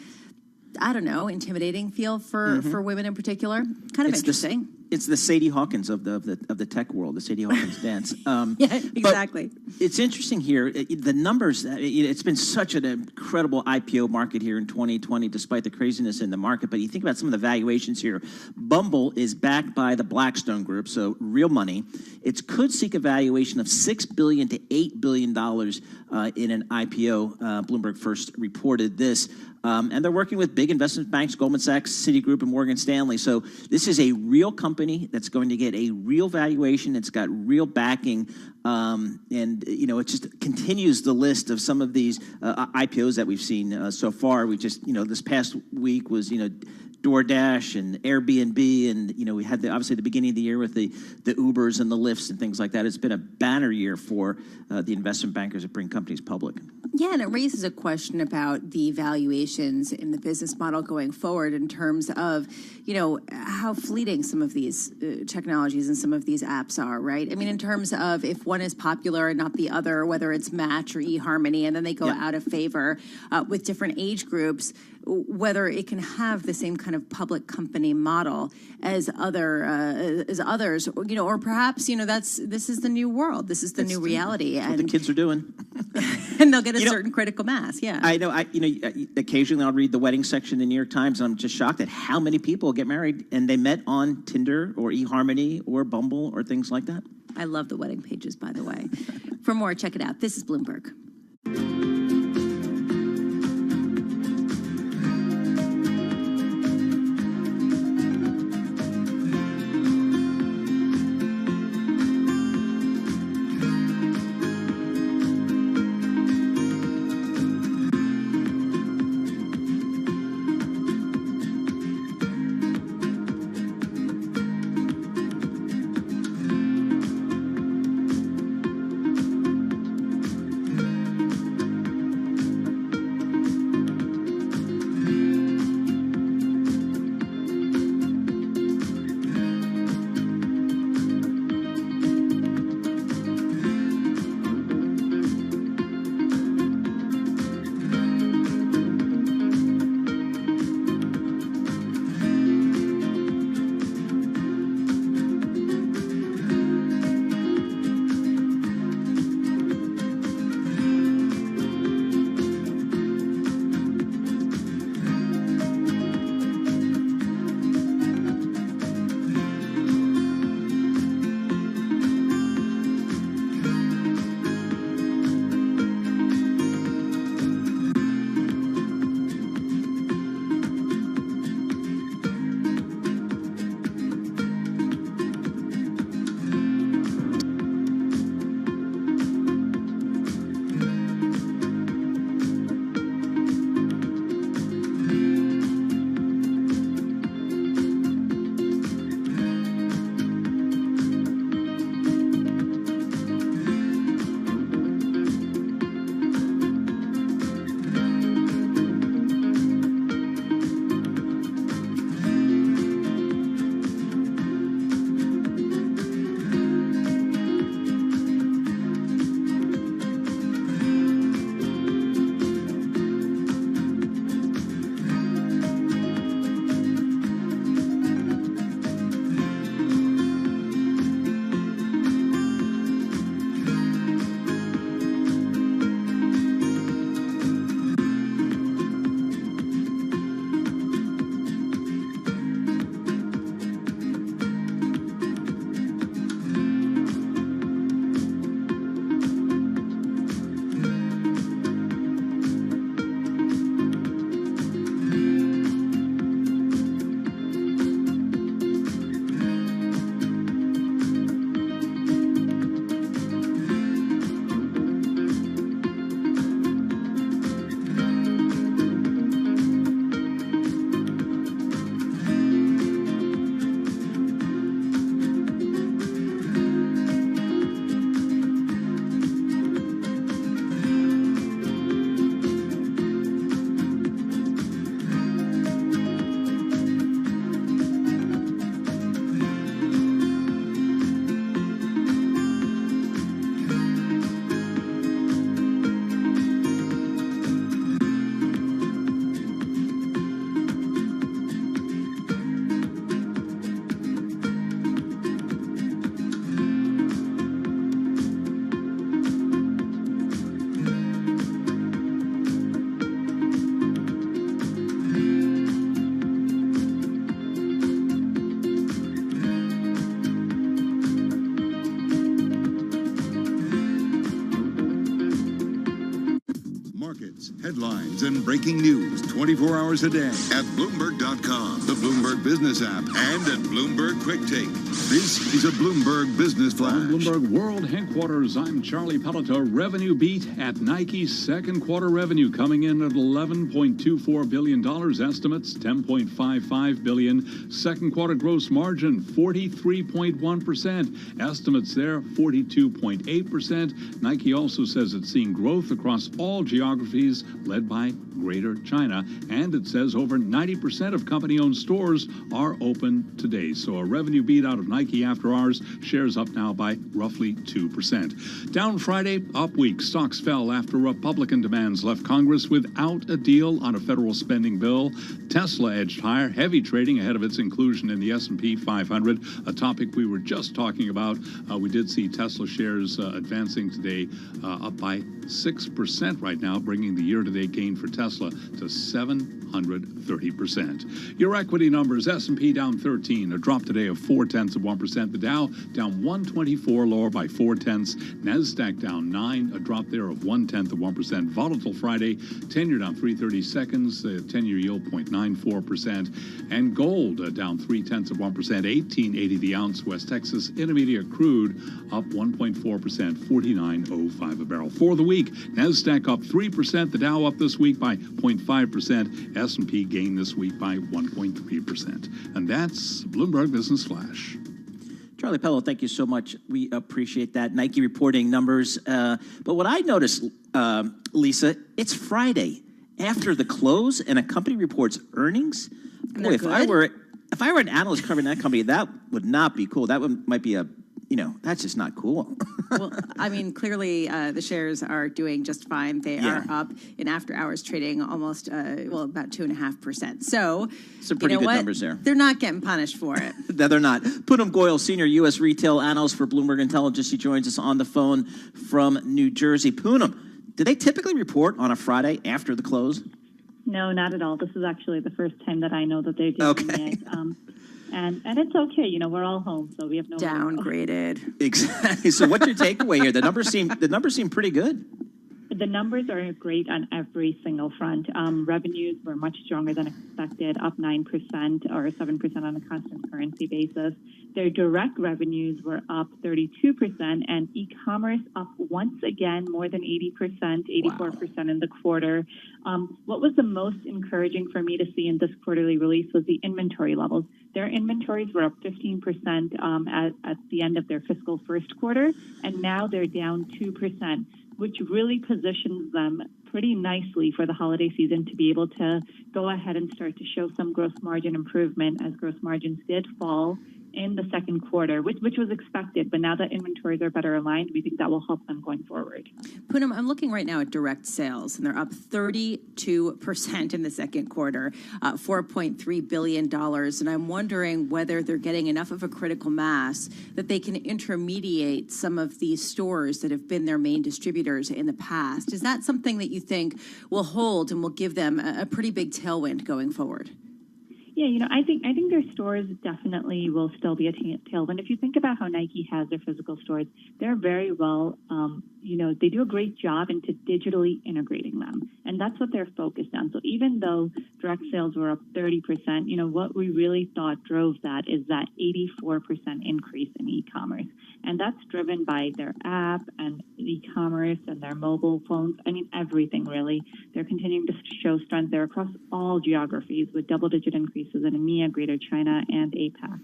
I don't know, intimidating feel for women in particular. Kind of interesting.
It's the Sadie Hawkins of the tech world, the Sadie Hawkins dance.
Yeah, exactly.
It's interesting here. The numbers, it's been such an incredible IPO market here in 2020, despite the craziness in the market. But you think about some of the valuations here. Bumble is backed by the Blackstone Group, so real money. It could seek a valuation of $6 billion to $8 billion in an IPO. Bloomberg first reported this. And they're working with big investment banks, Goldman Sachs, Citigroup, and Morgan Stanley. So this is a real company that's going to get a real valuation. It's got real backing. And, it just continues the list of some of these IPOs that we've seen so far. We just, this past week was, DoorDash and Airbnb, and we had obviously the beginning of the year with the Ubers and the Lyfts and things like that. It's been a banner year for the investment bankers that bring companies public.
Yeah, and it raises a question about the valuations in the business model going forward in terms of, how fleeting some of these technologies and some of these apps are, right? I mean, in terms of if one is popular and not the other, whether it's Match or eHarmony, and then they go out of favor with different age groups, whether it can have the same kind of public company model as others, or perhaps this is the new world, this is the new reality,
and what the kids are doing,
and they'll get a certain critical mass. Yeah,
I know. Occasionally I'll read the wedding section in the New York Times, and I'm just shocked at how many people get married and they met on Tinder or eHarmony or Bumble or things like that.
I love the wedding pages, by the way. For more, check it out. This is Bloomberg.
markets, headlines, and breaking news 24 hours a day at Bloomberg.com, the Bloomberg Business app, and at Bloomberg Quick Take. This is a Bloomberg Business Flash.
From Bloomberg World Headquarters, I'm Charlie Pelleto. Revenue beat at Nike's second quarter revenue coming in at $11.24 billion. Estimates $10.55 billion. Second quarter gross margin 43.1%. Estimates there 42.8%. Nike also says it's seeing growth across all geographies led by Greater China. And it says over 90% of company-owned stores are open today. So a revenue beat out of Nike after hours. Shares up now by roughly 2%. Down Friday, up week. Stocks fell after Republican demands left Congress without a deal on a federal spending bill. Tesla edged higher, heavy trading ahead of its inclusion in the S&P 500, a topic we were just talking about. We did see Tesla shares advancing today, up by 6% right now, bringing the year-to-date gain for Tesla to 730%. Your equity numbers: S&P down 13, a drop today of 0.4%. The Dow down 124, lower by 0.4. Nasdaq down 9, a drop there of 0.1%. Volatile Friday, 10-year down 3/32, 10-year yield 0.94%, and gold down 0.3%, 18.80 the ounce. West Texas Intermediate crude up 1.4%, 49.05 a barrel. For the week, Nasdaq up 3%, the Dow up this week by 0.5%, S&P gained this week by 1.3%. And that's Bloomberg Business Flash.
Charlie Pello, thank you so much. We appreciate that. Nike reporting numbers. But what I noticed, Lisa, it's Friday after the close and a company reports earnings. Boy, if I were an analyst covering that company, that would not be cool. That might be that's just not cool.
Well, I mean, clearly the shares are doing just fine. They are up in after-hours trading almost, about 2.5%. So,
some pretty good numbers there.
They're not getting punished for it.
No, they're not. Poonam Goyal, senior U.S. retail analyst for Bloomberg Intelligence. He joins us on the phone from New Jersey. Poonam, do they typically report on a Friday after the close?
No, not at all. This is actually the first time that I know that they're doing it. And it's okay, we're all home, so we have no
downgraded.
Exactly. So what's your takeaway here? The numbers seem pretty good.
The numbers are great on every single front. Revenues were much stronger than expected, up 9% or 7% on a constant currency basis. Their direct revenues were up 32%, and e-commerce up once again more than 80%, 84% in the quarter. What was the most encouraging for me to see in this quarterly release was the inventory levels. Their inventories were up 15% at the end of their fiscal first quarter, and now they're down 2%, which really positions them pretty nicely for the holiday season to be able to go ahead and start to show some gross margin improvement, as gross margins did fall in the second quarter, which was expected. But now that inventories are better aligned, we think that will help them going forward.
Poonam, I'm looking right now at direct sales, and they're up 32% in the second quarter, $4.3 billion. And I'm wondering whether they're getting enough of a critical mass that they can intermediate some of these stores that have been their main distributors in the past. Is that something that you think will hold and will give them a pretty big tailwind going forward?
Yeah, I think their stores definitely will still be a tailwind. If you think about how Nike has their physical stores, they're very well, they do a great job into digitally integrating them. And that's what they're focused on. So even though direct sales were up 30%, what we really thought drove that is that 84% increase in e-commerce. And that's driven by their app and e-commerce and their mobile phones. I mean, everything really. They're continuing to show strength there across all geographies with double-digit increases in EMEA, Greater China, and APAC.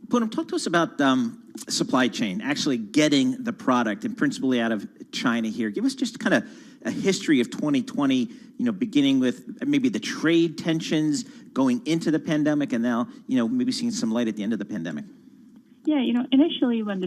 Poonam, talk to us about supply chain, actually getting the product, and principally out of China here. Give us just kind of a history of 2020, beginning with maybe the trade tensions going into the pandemic and now, maybe seeing some light at the end of the pandemic.
Yeah, initially when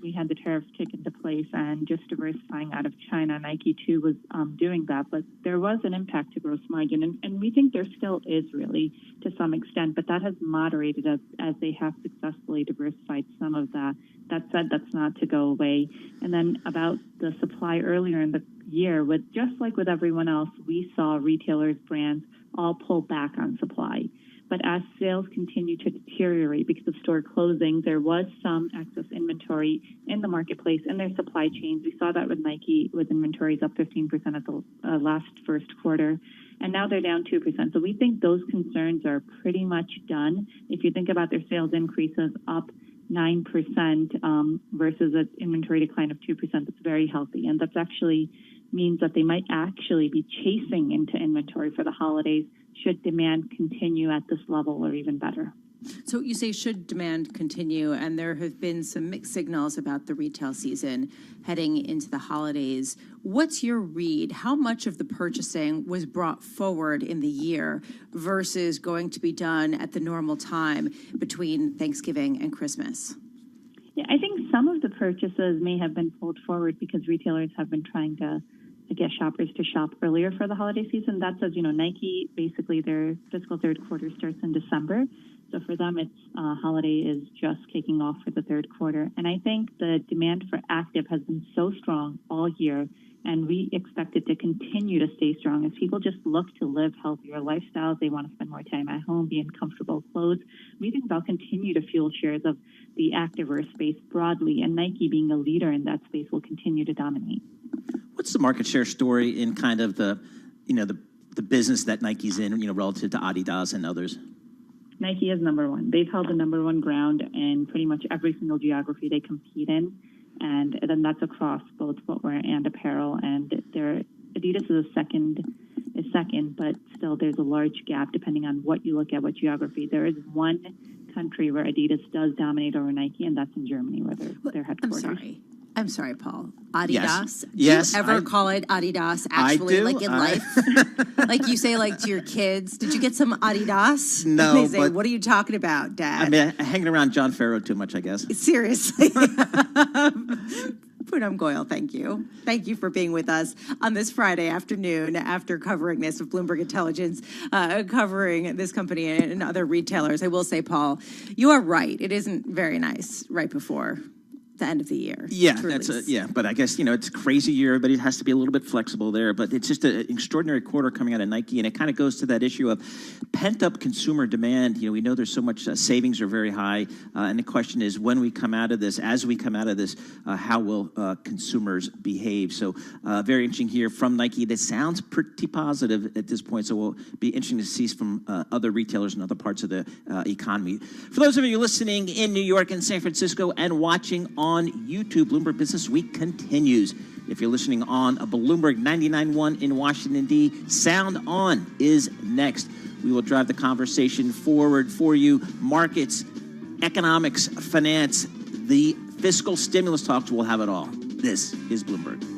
we had the tariffs take into place and just diversifying out of China, Nike too was doing that, but there was an impact to gross margin, and we think there still is really to some extent, but that has moderated as they have successfully diversified some of that. That said, that's not to go away. And then about the supply earlier in the year, just like with everyone else, we saw retailers, brands all pull back on supply. But as sales continue to deteriorate because of store closings, there was some excess inventory in the marketplace and their supply chains. We saw that with Nike, with inventories up 15% at the last first quarter, and now they're down 2%. So we think those concerns are pretty much done. If you think about their sales increases up 9% versus an inventory decline of 2%, that's very healthy, and that's actually means that they might actually be chasing into inventory for the holidays should demand continue at this level or even better.
So you say should demand continue, and there have been some mixed signals about the retail season heading into the holidays. What's your read? How much of the purchasing was brought forward in the year versus going to be done at the normal time between Thanksgiving and Christmas?
Yeah, I think some of the purchases may have been pulled forward because retailers have been trying to get shoppers to shop earlier for the holiday season. That's, as you know, Nike, basically their fiscal third quarter starts in December. So for them, it's holiday is just kicking off for the third quarter. And I think the demand for active has been so strong all year, and we expect it to continue to stay strong as people just look to live healthier lifestyles. They want to spend more time at home, be in comfortable clothes. We think they'll continue to fuel shares of the activewear space broadly, and Nike, being a leader in that space, will continue to dominate.
What's the market share story in kind of the business that Nike's in, relative to Adidas and others?
Nike is number one. They've held the number one ground in pretty much every single geography they compete in, and then that's across both footwear and apparel. And Adidas is second, but still there's a large gap depending on what you look at, what geography. There is one country where Adidas does dominate over Nike, and that's in Germany, where they're headquartered.
I'm sorry, Paul. Adidas?
Yes.
Do you ever call it Adidas, actually, like in life? Like you say, like to your kids, did you get some Adidas?
No,
and they say,
but
what are you talking about, Dad?
I mean, hanging around John Farrow too much, I guess.
Seriously. Poonam Goyal, thank you. Thank you for being with us on this Friday afternoon after covering this with Bloomberg Intelligence, covering this company and other retailers. I will say, Paul, you are right. It isn't very nice right before the end of the year.
Yeah, but I guess, it's a crazy year. Everybody has to be a little bit flexible there, but it's just an extraordinary quarter coming out of Nike, and it kind of goes to that issue of pent-up consumer demand. We know there's so much savings are very high, and the question is, as we come out of this, how will consumers behave? So very interesting here from Nike. That sounds pretty positive at this point, so we'll be interesting to see from other retailers in other parts of the economy. For those of you listening in New York and San Francisco and watching on YouTube, Bloomberg Business Week continues. If you're listening on a Bloomberg 99.1 in Washington, D.C., Sound On is next. We will drive the conversation forward for you. Markets, economics, finance, the fiscal stimulus talks, we'll have it all. This is Bloomberg.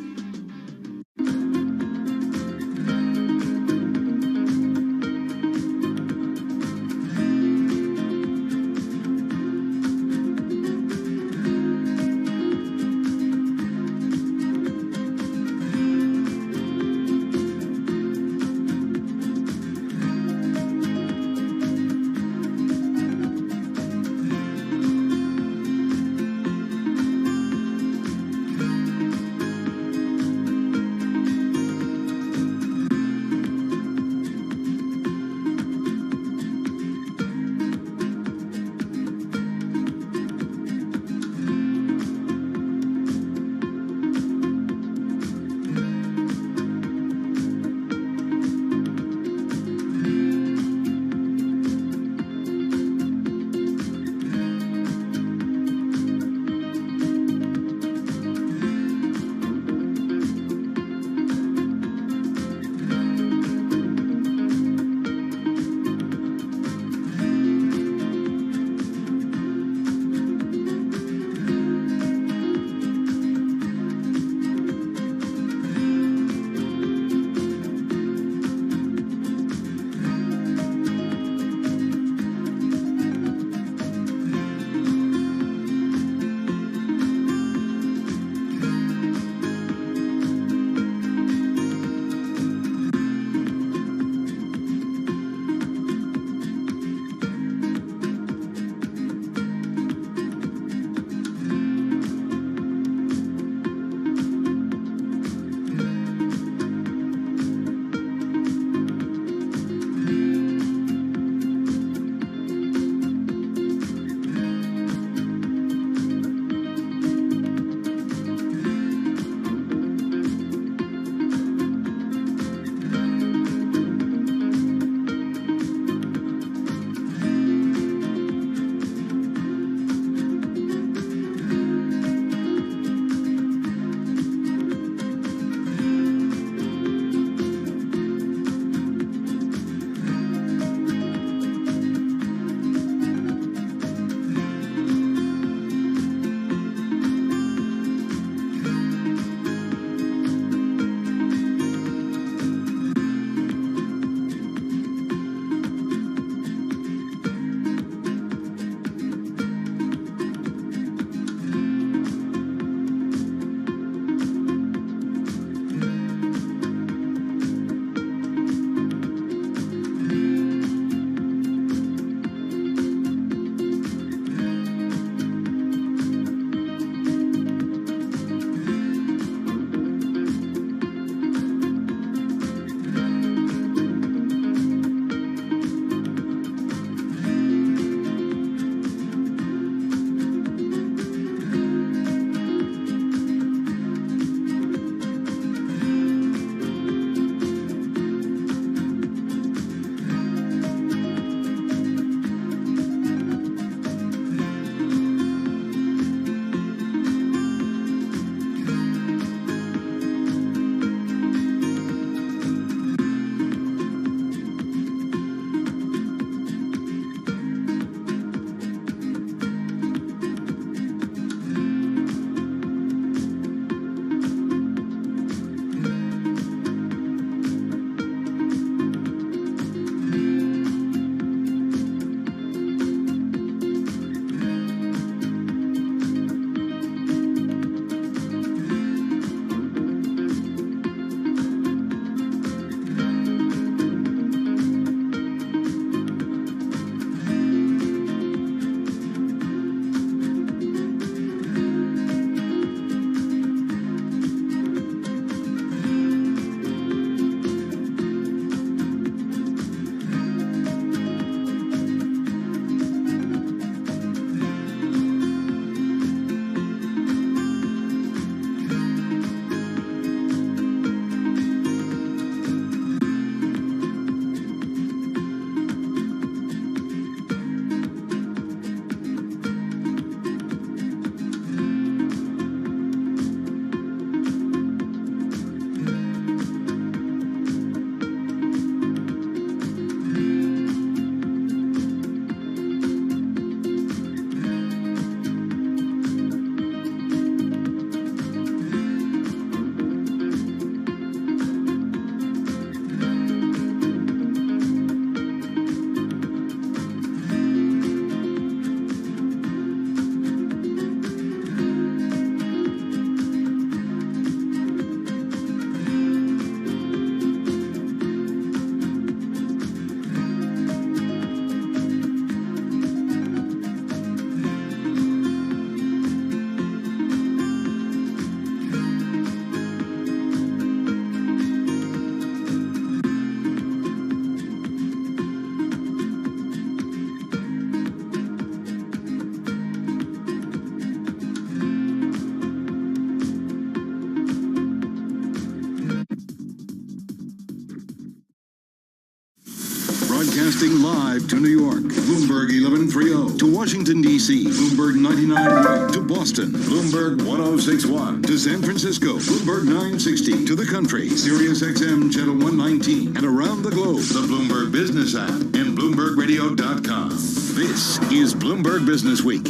Broadcasting live to New York, Bloomberg 1130. To Washington, D.C., Bloomberg 99.1. To Boston, Bloomberg 1061. To San Francisco, Bloomberg 960. To the country, Sirius XM Channel 119. And around the globe, the Bloomberg Business app and BloombergRadio.com. This is Bloomberg Business Week.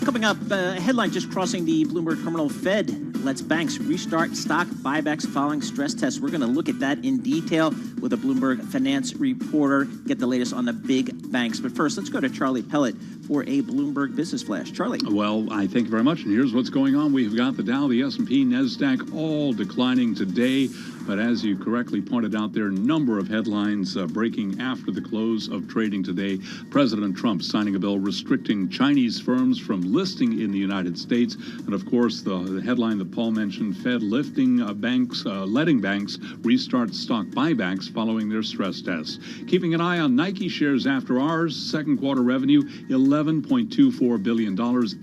Coming up, a headline just crossing the Bloomberg terminal. Fed lets banks restart stock buybacks following stress tests. We're going to look at that in detail with a Bloomberg finance reporter, get the latest on the big banks. But first, let's go to Charlie Pellet for a Bloomberg Business Flash. Charlie.
Well, I thank you very much. And here's what's going on. We've got the Dow, the S&P, NASDAQ all declining today. But as you correctly pointed out, there are a number of headlines breaking after the close of trading today. President Trump signing a bill restricting Chinese firms from listing in the United States. And, of course, the headline that Paul mentioned, Fed letting banks restart stock buybacks following their stress tests. Keeping an eye on Nike shares after hours. Second quarter revenue, $11.24 billion.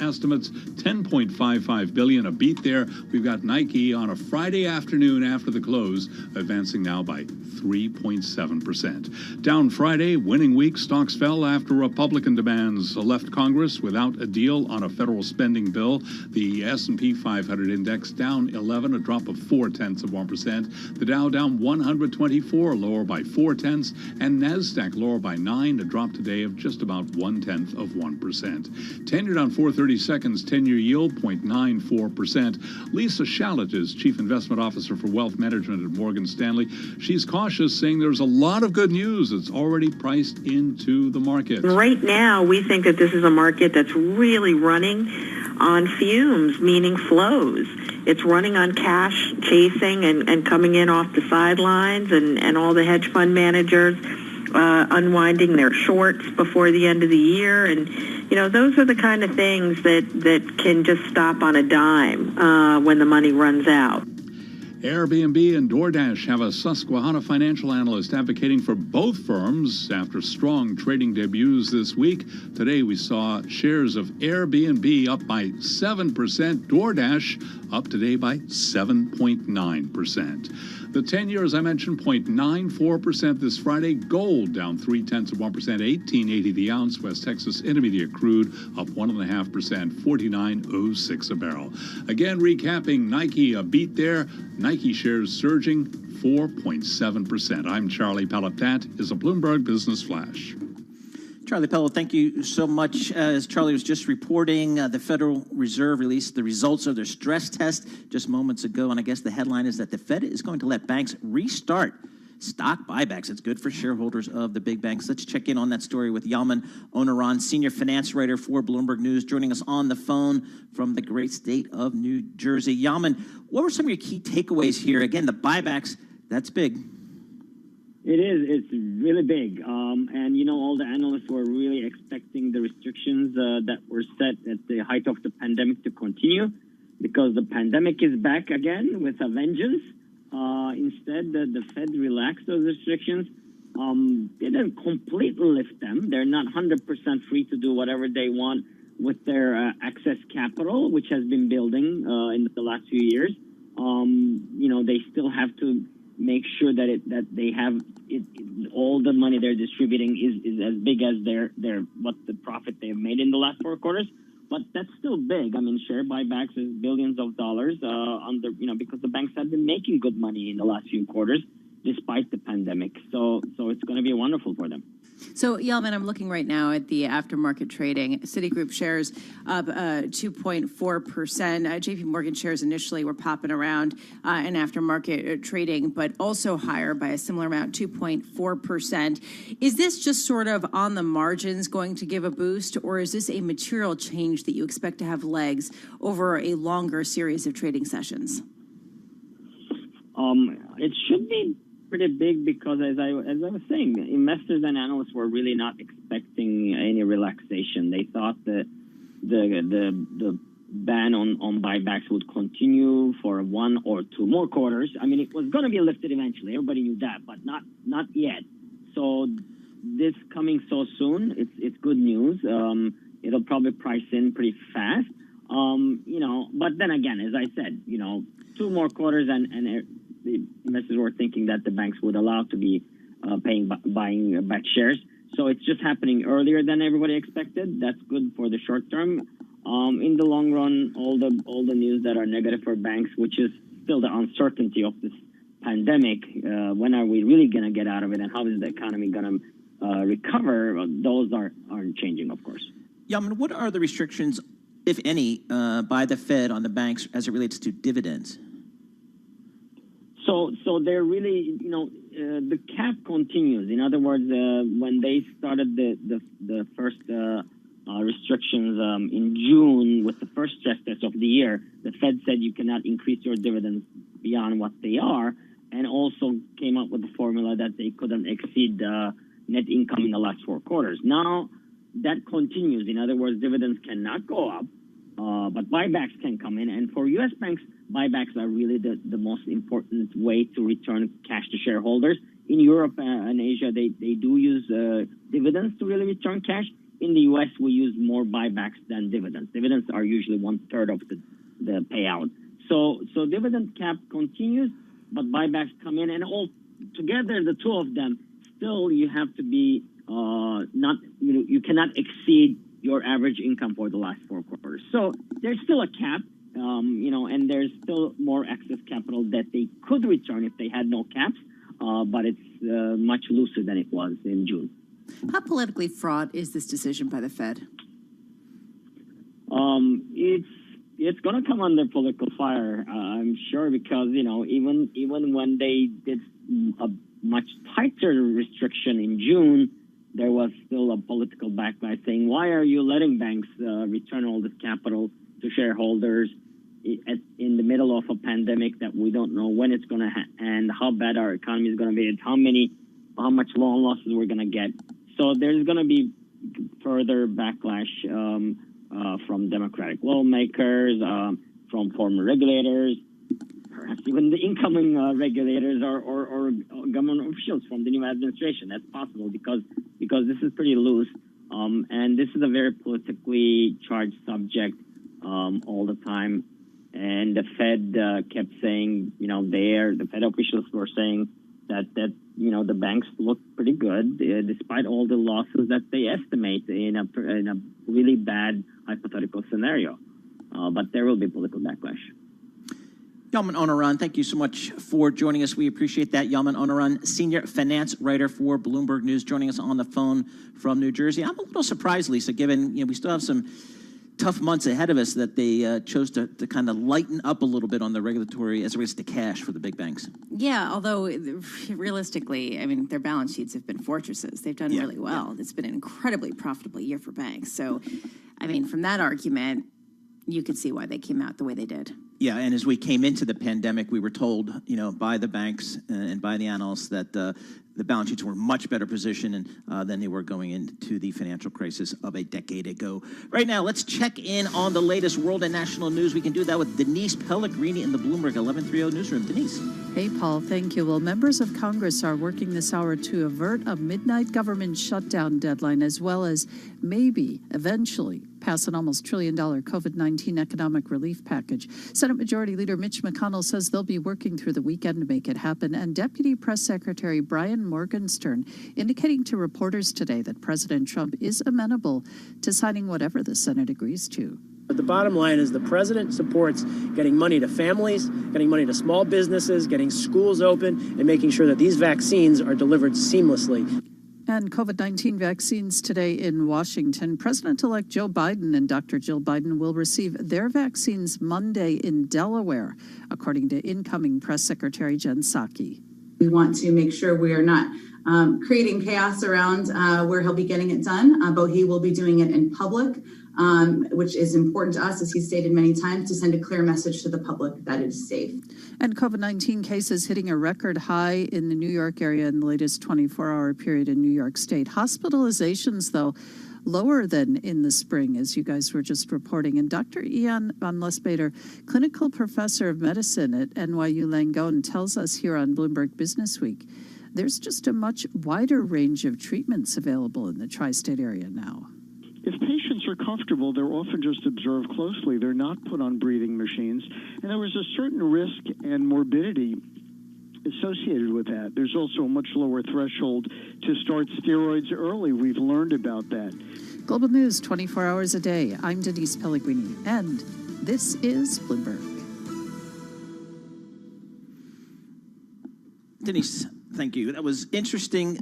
Estimates, $10.55 billion. A beat there. We've got Nike on a Friday afternoon after the close, advancing now by 3.7%. Down Friday, winning week, stocks fell after Republican demands left Congress without a deal on a federal spending bill. The S&P 500 index down 11, a drop of 0.4%. The Dow down 124, lower by 0.4, and NASDAQ lower by 9, a drop today of just about 0.1%. 10-year down 4/30 seconds, 10-year yield 0.94%. Lisa Shallot is Chief Investment Officer for Wealth Management at Morgan Stanley. She's cautious, saying there's a lot of good news that's already priced into the market.
Right now, we think that this is a market that's really running on fumes, meaning flows. It's running on cash chasing and coming in off the sidelines, and all the hedge fund managers unwinding their shorts before the end of the year. And, you know, those are the kind of things that can just stop on a dime when the money runs out.
Airbnb and DoorDash have a Susquehanna financial analyst advocating for both firms after strong trading debuts this week. Today we saw shares of Airbnb up by 7%, DoorDash up today by 7.9%. The 10-year, as I mentioned, 0.94% this Friday. Gold down 0.3%, $18.80 the ounce. West Texas Intermediate crude up 1.5%, $49.06 a barrel. Again, recapping Nike, a beat there. Nike shares surging 4.7%. I'm Charlie Pellet. That is a Bloomberg Business Flash.
Charlie Pellet, thank you so much. As Charlie was just reporting, the Federal Reserve released the results of their stress test just moments ago, and I guess the headline is that the Fed is going to let banks restart stock buybacks. It's good for shareholders of the big banks. Let's check in on that story with Yalman Onaran, senior finance writer for Bloomberg News, joining us on the phone from the great state of New Jersey. Yalman, what were some of your key takeaways here? Again, the buybacks, that's big.
It is. It's really big. And, you know, all the analysts were really expecting the restrictions that were set at the height of the pandemic to continue, because the pandemic is back again with a vengeance. Instead, the Fed relaxed those restrictions. They didn't completely lift them. They're not 100% free to do whatever they want with their excess capital, which has been building in the last few years. You know, they still have to make sure that they have all the money they're distributing is as big as their what the profit they've made in the last 4 quarters. But that's still big. I mean, share buybacks is billions of dollars because the banks have been making good money in the last few quarters despite the pandemic. So it's going to be wonderful for them.
So, Yalman, I'm looking right now at the aftermarket trading. Citigroup shares up 2.4%. JP Morgan shares initially were popping around in aftermarket trading, but also higher by a similar amount, 2.4%. Is this just sort of on the margins going to give a boost, or is this a material change that you expect to have legs over a longer series of trading sessions?
It should be pretty big because, as I was saying, investors and analysts were really not expecting any relaxation. They thought that the ban on buybacks would continue for 1 or 2 more quarters. I mean, it was going to be lifted eventually. Everybody knew that, but not yet. So this coming so soon, it's good news. It'll probably price in pretty fast. But then again, as I said, 2 more quarters and the investors were thinking that the banks would allow to be buying back shares. So it's just happening earlier than everybody expected. That's good for the short term. In the long run, all the news that are negative for banks, which is still the uncertainty of this pandemic, when are we really going to get out of it, and how is the economy going to recover? Those aren't changing, of course.
Yaman, what are the restrictions, if any, by the Fed on the banks as it relates to dividends?
So they're really, the cap continues. In other words, when they started the first restrictions in June with the first stress test of the year, the Fed said you cannot increase your dividends beyond what they are, and also came up with a formula that they couldn't exceed net income in the last 4 quarters. Now that continues. In other words, dividends cannot go up, but buybacks can come in. And for U.S. banks, buybacks are really the most important way to return cash to shareholders. In Europe and Asia, they do use dividends to really return cash. In the U.S., we use more buybacks than dividends. Dividends are usually 1/3 of the payout. So dividend cap continues, but buybacks come in, and all together, the two of them, still you have to be you cannot exceed your average income for the last 4 quarters. So there's still a cap, and there's still more excess capital that they could return if they had no caps, but it's much looser than it was in June.
How politically fraught is this decision by the Fed?
It's going to come under political fire, I'm sure, because even when they did a much tighter restriction in June, there was still a political backlash saying, why are you letting banks return all this capital to shareholders in the middle of a pandemic that we don't know when it's going to end, how bad our economy is going to be, and how much loan losses we're going to get. So there's going to be further backlash from Democratic lawmakers, from former regulators, perhaps even the incoming regulators or government officials from the new administration. That's possible because this is pretty loose, and this is a very politically charged subject all the time. And the Fed kept saying, the Fed officials were saying that the banks look pretty good despite all the losses that they estimate in a really bad hypothetical scenario. But there will be political backlash.
Yaman Onaran, thank you so much for joining us. We appreciate that. Yaman Onaran, senior finance writer for Bloomberg News, joining us on the phone from New Jersey. I'm a little surprised, Lisa, given we still have some tough months ahead of us, that they chose to kind of lighten up a little bit on the regulatory as it relates to cash for the big banks.
Yeah, although realistically, I mean, their balance sheets have been fortresses. They've done really well. Yeah. It's been an incredibly profitable year for banks. So, I mean, from that argument, you could see why they came out the way they did.
Yeah, and as we came into the pandemic, we were told, by the banks and by the analysts that the balance sheets were much better positioned than they were going into the financial crisis of a decade ago. Right now, let's check in on the latest world and national news. We can do that with Denise Pellegrini in the Bloomberg 1130 newsroom. Denise.
Hey, Paul, thank you. Well, members of Congress are working this hour to avert a midnight government shutdown deadline, as well as maybe eventually pass an almost $1 trillion COVID-19 economic relief package. Senate Majority Leader Mitch McConnell says they'll be working through the weekend to make it happen, and Deputy Press Secretary Brian Morgenstern indicating to reporters today that President Trump is amenable to signing whatever the Senate agrees to.
But the bottom line is the president supports getting money to families, getting money to small businesses, getting schools open, and making sure that these vaccines are delivered seamlessly.
And COVID-19 vaccines today in Washington. President-elect Joe Biden and Dr. Jill Biden will receive their vaccines Monday in Delaware, according to incoming Press Secretary Jen Psaki.
We want to make sure we are not creating chaos around where he'll be getting it done, but he will be doing it in public, which is important to us, as he stated many times, to send a clear message to the public that it is safe.
And COVID-19 cases hitting a record high in the New York area in the latest 24-hour period in New York State. Hospitalizations, though, lower than in the spring, as you guys were just reporting. And Dr. Ian van Lesbader, clinical professor of medicine at NYU Langone, tells us here on Bloomberg Business Week, there's just a much wider range of treatments available in the tri-state area now.
If patients are comfortable, they're often just observed closely. They're not put on breathing machines. And there was a certain risk and morbidity associated with that. There's also a much lower threshold to start steroids early. We've learned about that.
Global News 24 hours a day. I'm Denise Pellegrini, and this is Bloomberg.
Denise, thank you. That was interesting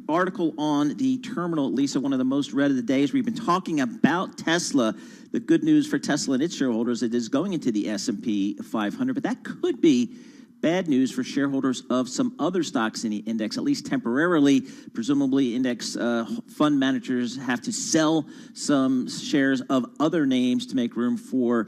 article on the terminal, Lisa, one of the most read of the days. We've been talking about Tesla. The good news for Tesla and its shareholders, it is going into the S&P 500, but that could be bad news for shareholders of some other stocks in the index, at least temporarily. Presumably, index fund managers have to sell some shares of other names to make room for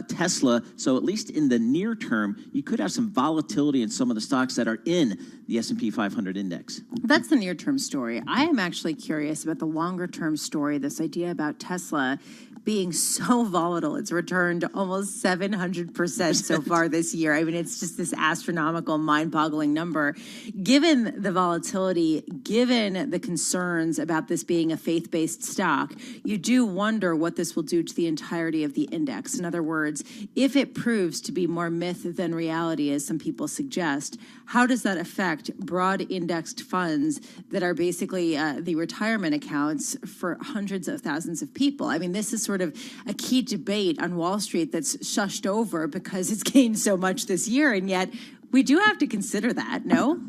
Tesla. So at least in the near term, you could have some volatility in some of the stocks that are in the S&P 500 index.
That's the near-term story. I am actually curious about the longer-term story, this idea about Tesla being so volatile. It's returned almost 700% so far this year. I mean, it's just this astronomical, mind-boggling number. Given the volatility, given the concerns about this being a faith-based stock, you do wonder what this will do to the entirety of the index. In other words, if it proves to be more myth than reality, as some people suggest, how does that affect broad indexed funds that are basically the retirement accounts for hundreds of thousands of people? I mean, this is sort of a key debate on Wall Street that's shushed over because it's gained so much this year, and yet we do have to consider that, no?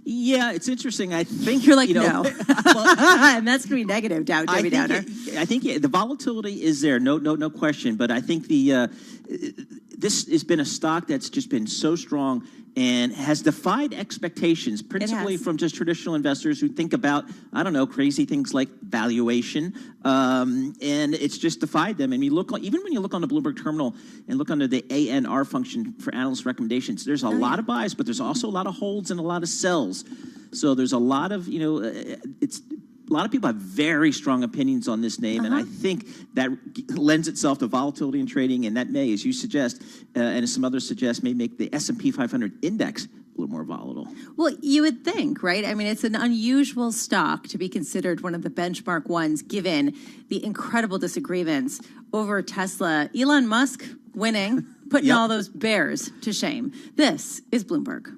Yeah, it's interesting. I think
you're like, no. And that's going to be negative, Debbie Downer.
I think the volatility is there, no question. But I think this has been a stock that's just been so strong and has defied expectations, principally from just traditional investors who think about, I don't know, crazy things like valuation, and it's just defied them. And you look, even when you look on the Bloomberg terminal and look under the ANR function for analyst recommendations, there's a lot of buys, but there's also a lot of holds and a lot of sells. So there's a lot of, a lot of people have very strong opinions on this name, and I think that lends itself to volatility in trading, and that may, as you suggest, and as some others suggest, may make the S&P 500 index a little more volatile.
Well, you would think, right? I mean, it's an unusual stock to be considered one of the benchmark ones, given the incredible disagreements over Tesla. Elon Musk winning, putting all those bears to shame. This is Bloomberg.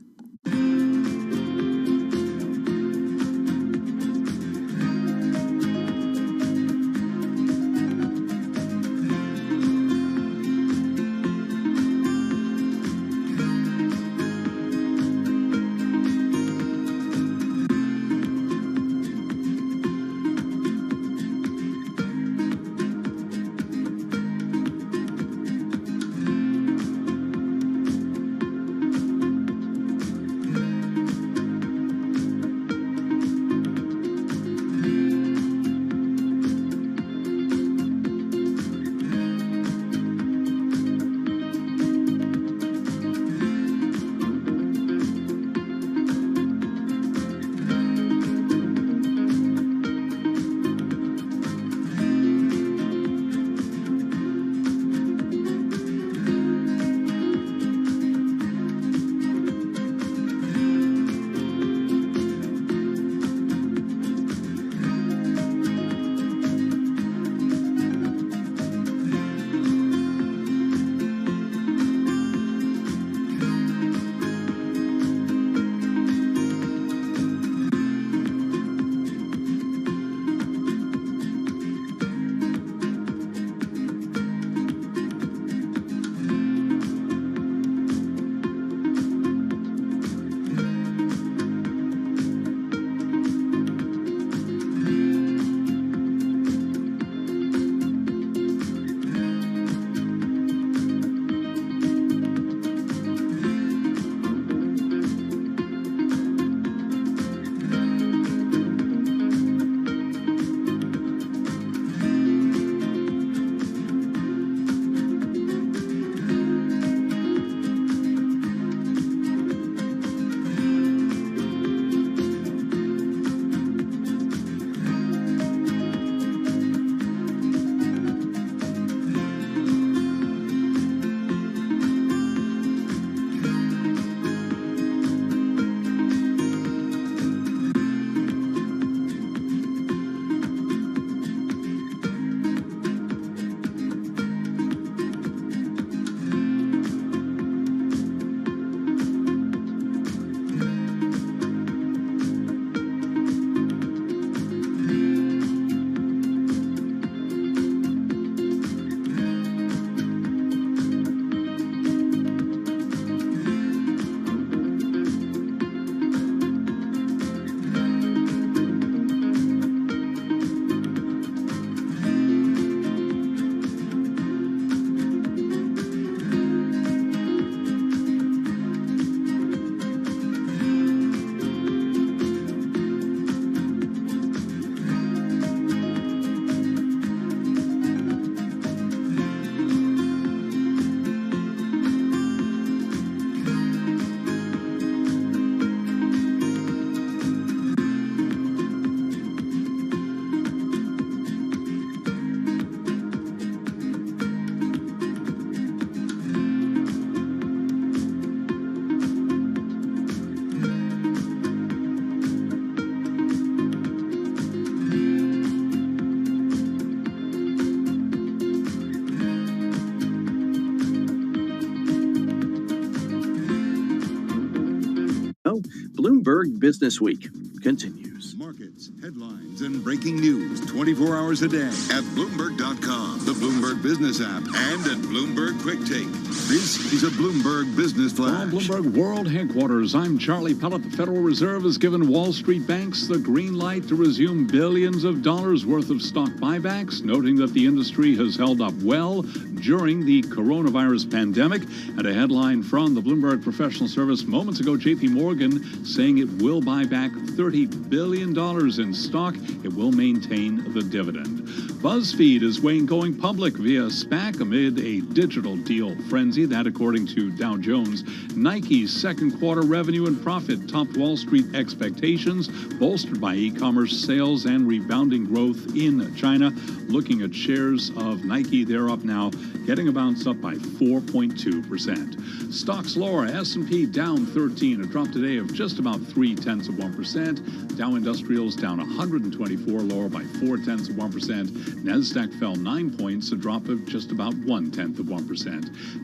Bloomberg Business Week continues.
Markets, headlines, and breaking news 24 hours a day at Bloomberg.com, the Bloomberg Business app, and at Bloomberg Quick Take. This is a Bloomberg Business Flash.
From Bloomberg World Headquarters, I'm Charlie Pellet. The Federal Reserve has given Wall Street banks the green light to resume billions of dollars worth of stock buybacks, noting that the industry has held up well during the coronavirus pandemic. And a headline from the Bloomberg Professional Service moments ago, JP Morgan saying it will buy back $30 billion in stock. It will maintain the dividend. BuzzFeed is weighing going public via SPAC amid a digital deal frenzy. That, according to Dow Jones. Nike's second quarter revenue and profit topped Wall Street expectations, bolstered by e-commerce sales and rebounding growth in China. Looking at shares of Nike, they're up now, getting a bounce up by 4.2%. Stocks lower, S&P down 13, a drop today of just about 0.3%. Dow Industrials down 124, lower by 0.4%. Nasdaq fell 9 points, a drop of just about 0.1%.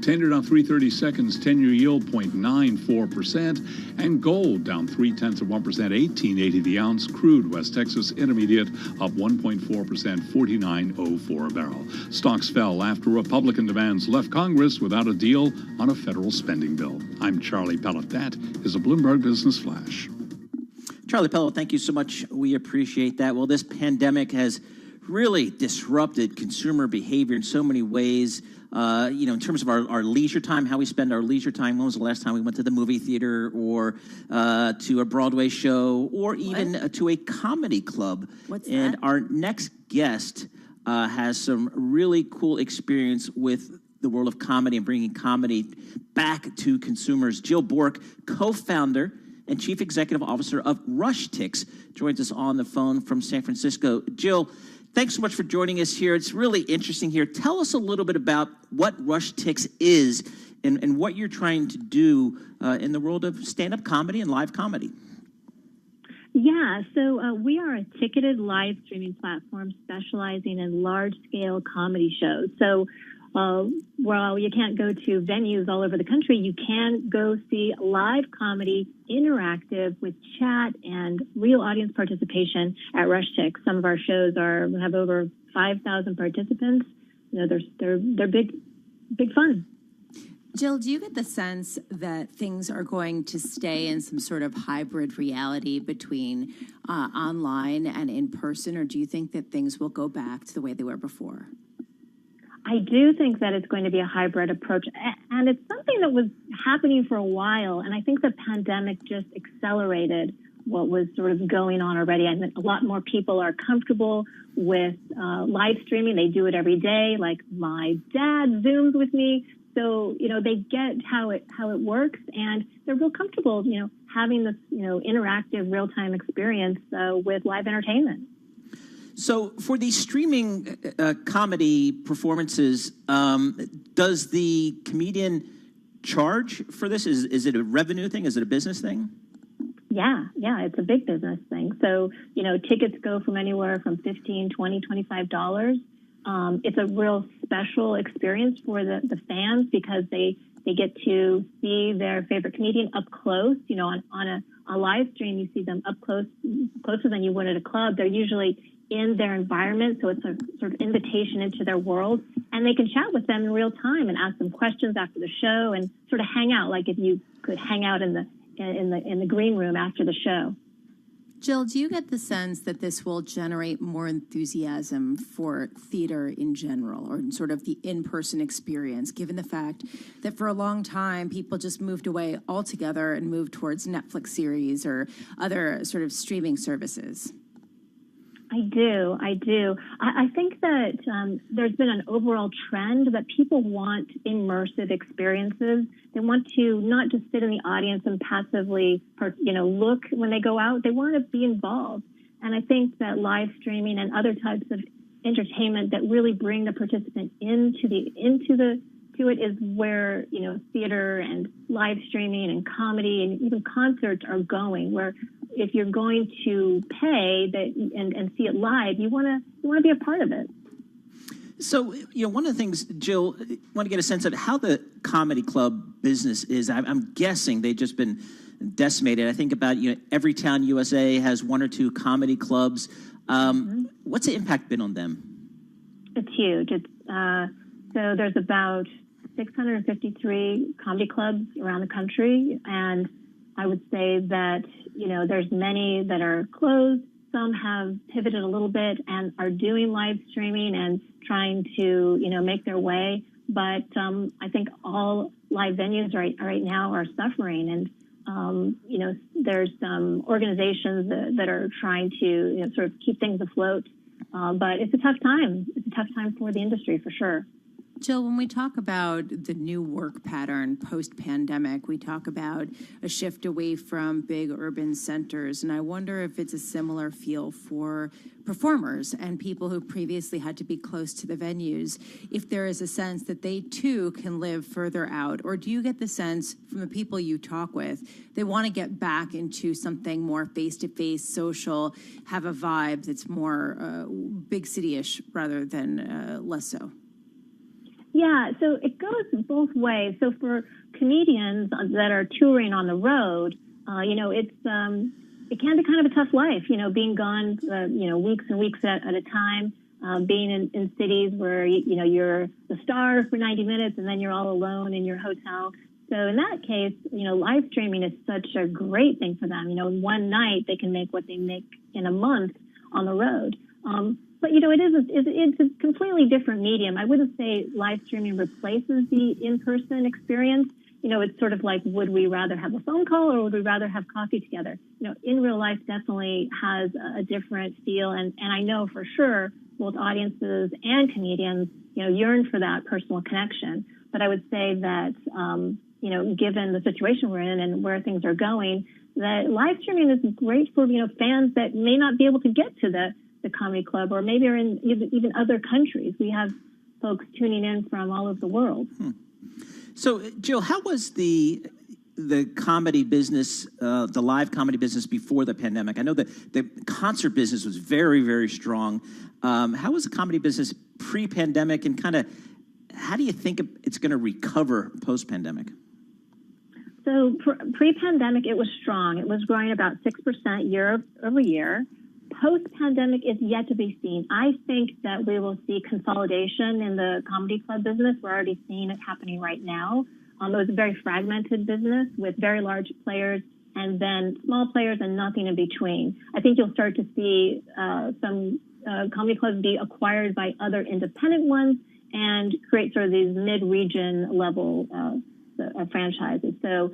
10-year down 3/32, 10-year yield 0.94%, and gold down 0.3%, $18.80 the ounce. Crude West Texas Intermediate up 1.4%, $49.04 a barrel. Stocks fell after Republican demands left Congress without a deal on a federal spending bill. I'm Charlie Pellet. That is a Bloomberg Business Flash.
Charlie Pellet, thank you so much. We appreciate that. Well, this pandemic has really disrupted consumer behavior in so many ways. In terms of our leisure time, how we spend our leisure time. When was the last time we went to the movie theater or to a Broadway show or even to a comedy club?
What's
and
that?
Our next guest has some really cool experience with the world of comedy and bringing comedy back to consumers. Jill Bork, co-founder and chief executive officer of RushTix, joins us on the phone from San Francisco. Jill, thanks so much for joining us here. It's really interesting here. Tell us a little bit about what RushTix is and what you're trying to do in the world of stand-up comedy and live comedy.
Yeah, so we are a ticketed live streaming platform specializing in large-scale comedy shows. So while you can't go to venues all over the country, you can go see live comedy, interactive with chat and real audience participation at RushTix. Some of our shows have over 5,000 participants. They're big fun.
Jill, do you get the sense that things are going to stay in some sort of hybrid reality between online and in person, or do you think that things will go back to the way they were before?
I do think that it's going to be a hybrid approach, and it's something that was happening for a while, and I think the pandemic just accelerated what was sort of going on already. I think a lot more people are comfortable with live streaming. They do it every day. Like my dad Zooms with me. So, they get how it works, and they're real comfortable, having this, interactive real-time experience with live entertainment.
So for these streaming comedy performances, does the comedian charge for this? Is it a revenue thing? Is it a business thing?
Yeah, it's a big business thing. So, tickets go from anywhere from $15, $20, $25. It's a real special experience for the fans because they get to see their favorite comedian up close. On a live stream, you see them up close, closer than you would at a club. They're usually in their environment, so it's a sort of invitation into their world, and they can chat with them in real time and ask them questions after the show and sort of hang out like if you could hang out in the green room after the show.
Jill, do you get the sense that this will generate more enthusiasm for theater in general, or sort of the in-person experience, given the fact that for a long time people just moved away altogether and moved towards Netflix series or other sort of streaming services?
I do. I think that there's been an overall trend that people want immersive experiences. They want to not just sit in the audience and passively, look when they go out. They want to be involved. And I think that live streaming and other types of entertainment that really bring the participant into it is where, theater and live streaming and comedy and even concerts are going, where if you're going to pay and see it live, you want to be a part of it.
So, one of the things, Jill, I want to get a sense of how the comedy club business is. I'm guessing they've just been decimated. I think about every town USA has one or two comedy clubs. What's the impact been on them?
It's huge. It's so there's about 653 comedy clubs around the country, and I would say that there's many that are closed. Some have pivoted a little bit and are doing live streaming and trying to make their way. But I think all live venues right now are suffering, and there's some organizations that are trying to sort of keep things afloat. But it's a tough time. It's a tough time for the industry for sure.
Jill, when we talk about the new work pattern post-pandemic, we talk about a shift away from big urban centers, and I wonder if it's a similar feel for performers and people who previously had to be close to the venues, if there is a sense that they too can live further out, or do you get the sense from the people you talk with, they want to get back into something more face-to-face, social, have a vibe that's more big city-ish rather than less so?
Yeah, so it goes both ways. So for comedians that are touring on the road, it can be kind of a tough life, being gone, weeks and weeks at a time, being in cities where, you're the star for 90 minutes and then you're all alone in your hotel. So in that case, live streaming is such a great thing for them. In one night they can make what they make in a month on the road. But it's a completely different medium. I wouldn't say live streaming replaces the in-person experience. It's sort of like, would we rather have a phone call or would we rather have coffee together? In real life definitely has a different feel, and I know for sure both audiences and comedians yearn for that personal connection. But I would say that given the situation we're in and where things are going, that live streaming is great for fans that may not be able to get to the comedy club, or maybe are in even other countries. We have folks tuning in from all over the world.
So, Jill, how was the comedy business, the live comedy business before the pandemic? I know that the concert business was very, very strong. How was the comedy business pre-pandemic, and kind of how do you think it's going to recover post-pandemic?
So pre-pandemic, it was strong. It was growing about 6% year over year. Post-pandemic is yet to be seen. I think that we will see consolidation in the comedy club business. We're already seeing it happening right now. It was a very fragmented business with very large players and then small players and nothing in between. I think you'll start to see some comedy clubs be acquired by other independent ones and create sort of these mid-region level franchises. So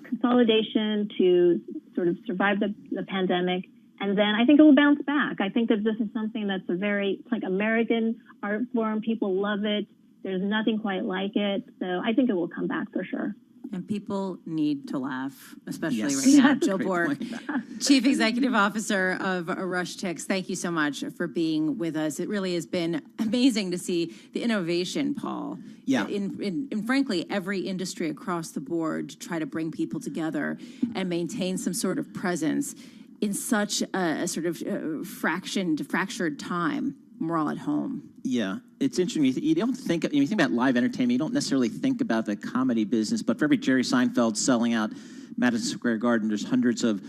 consolidation to sort of survive the pandemic. And then I think it will bounce back. I think that this is something that's it's like American art form. People love it. There's nothing quite like it. So I think it will come back for sure.
And people need to laugh, especially
Yes.
right now. Jill
Great
Bork, Chief Executive Officer of Rush Ticks, thank you so much for being with us. It really has been amazing to see the innovation, Paul.
Yeah.
In frankly, every industry across the board to try to bring people together and maintain some sort of presence in such a sort of fractured time. We're all at home.
Yeah, it's interesting. You don't think, when you think about live entertainment, you don't necessarily think about the comedy business, but for every Jerry Seinfeld selling out Madison Square Garden, there's hundreds of,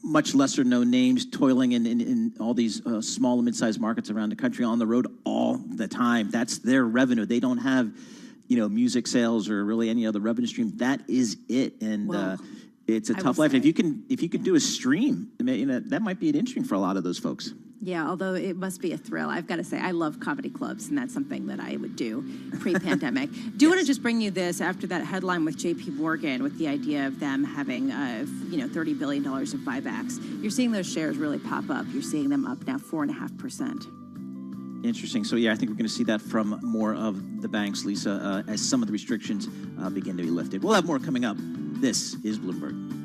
much lesser known names toiling in all these small and mid-sized markets around the country on the road all the time. That's their revenue. They don't have, music sales or really any other revenue stream. That is it. And it's a tough life. If you can do a stream, that might be interesting for a lot of those folks.
Yeah, although it must be a thrill. I've got to say, I love comedy clubs, and that's something that I would do pre-pandemic. Do you want to just bring you this after that headline with J.P. Morgan with the idea of them having, $30 billion of buybacks? You're seeing those shares really pop up. You're seeing them up now 4.5%.
Interesting. So, yeah, I think we're going to see that from more of the banks, Lisa, as some of the restrictions begin to be lifted. We'll have more coming up. This is Bloomberg.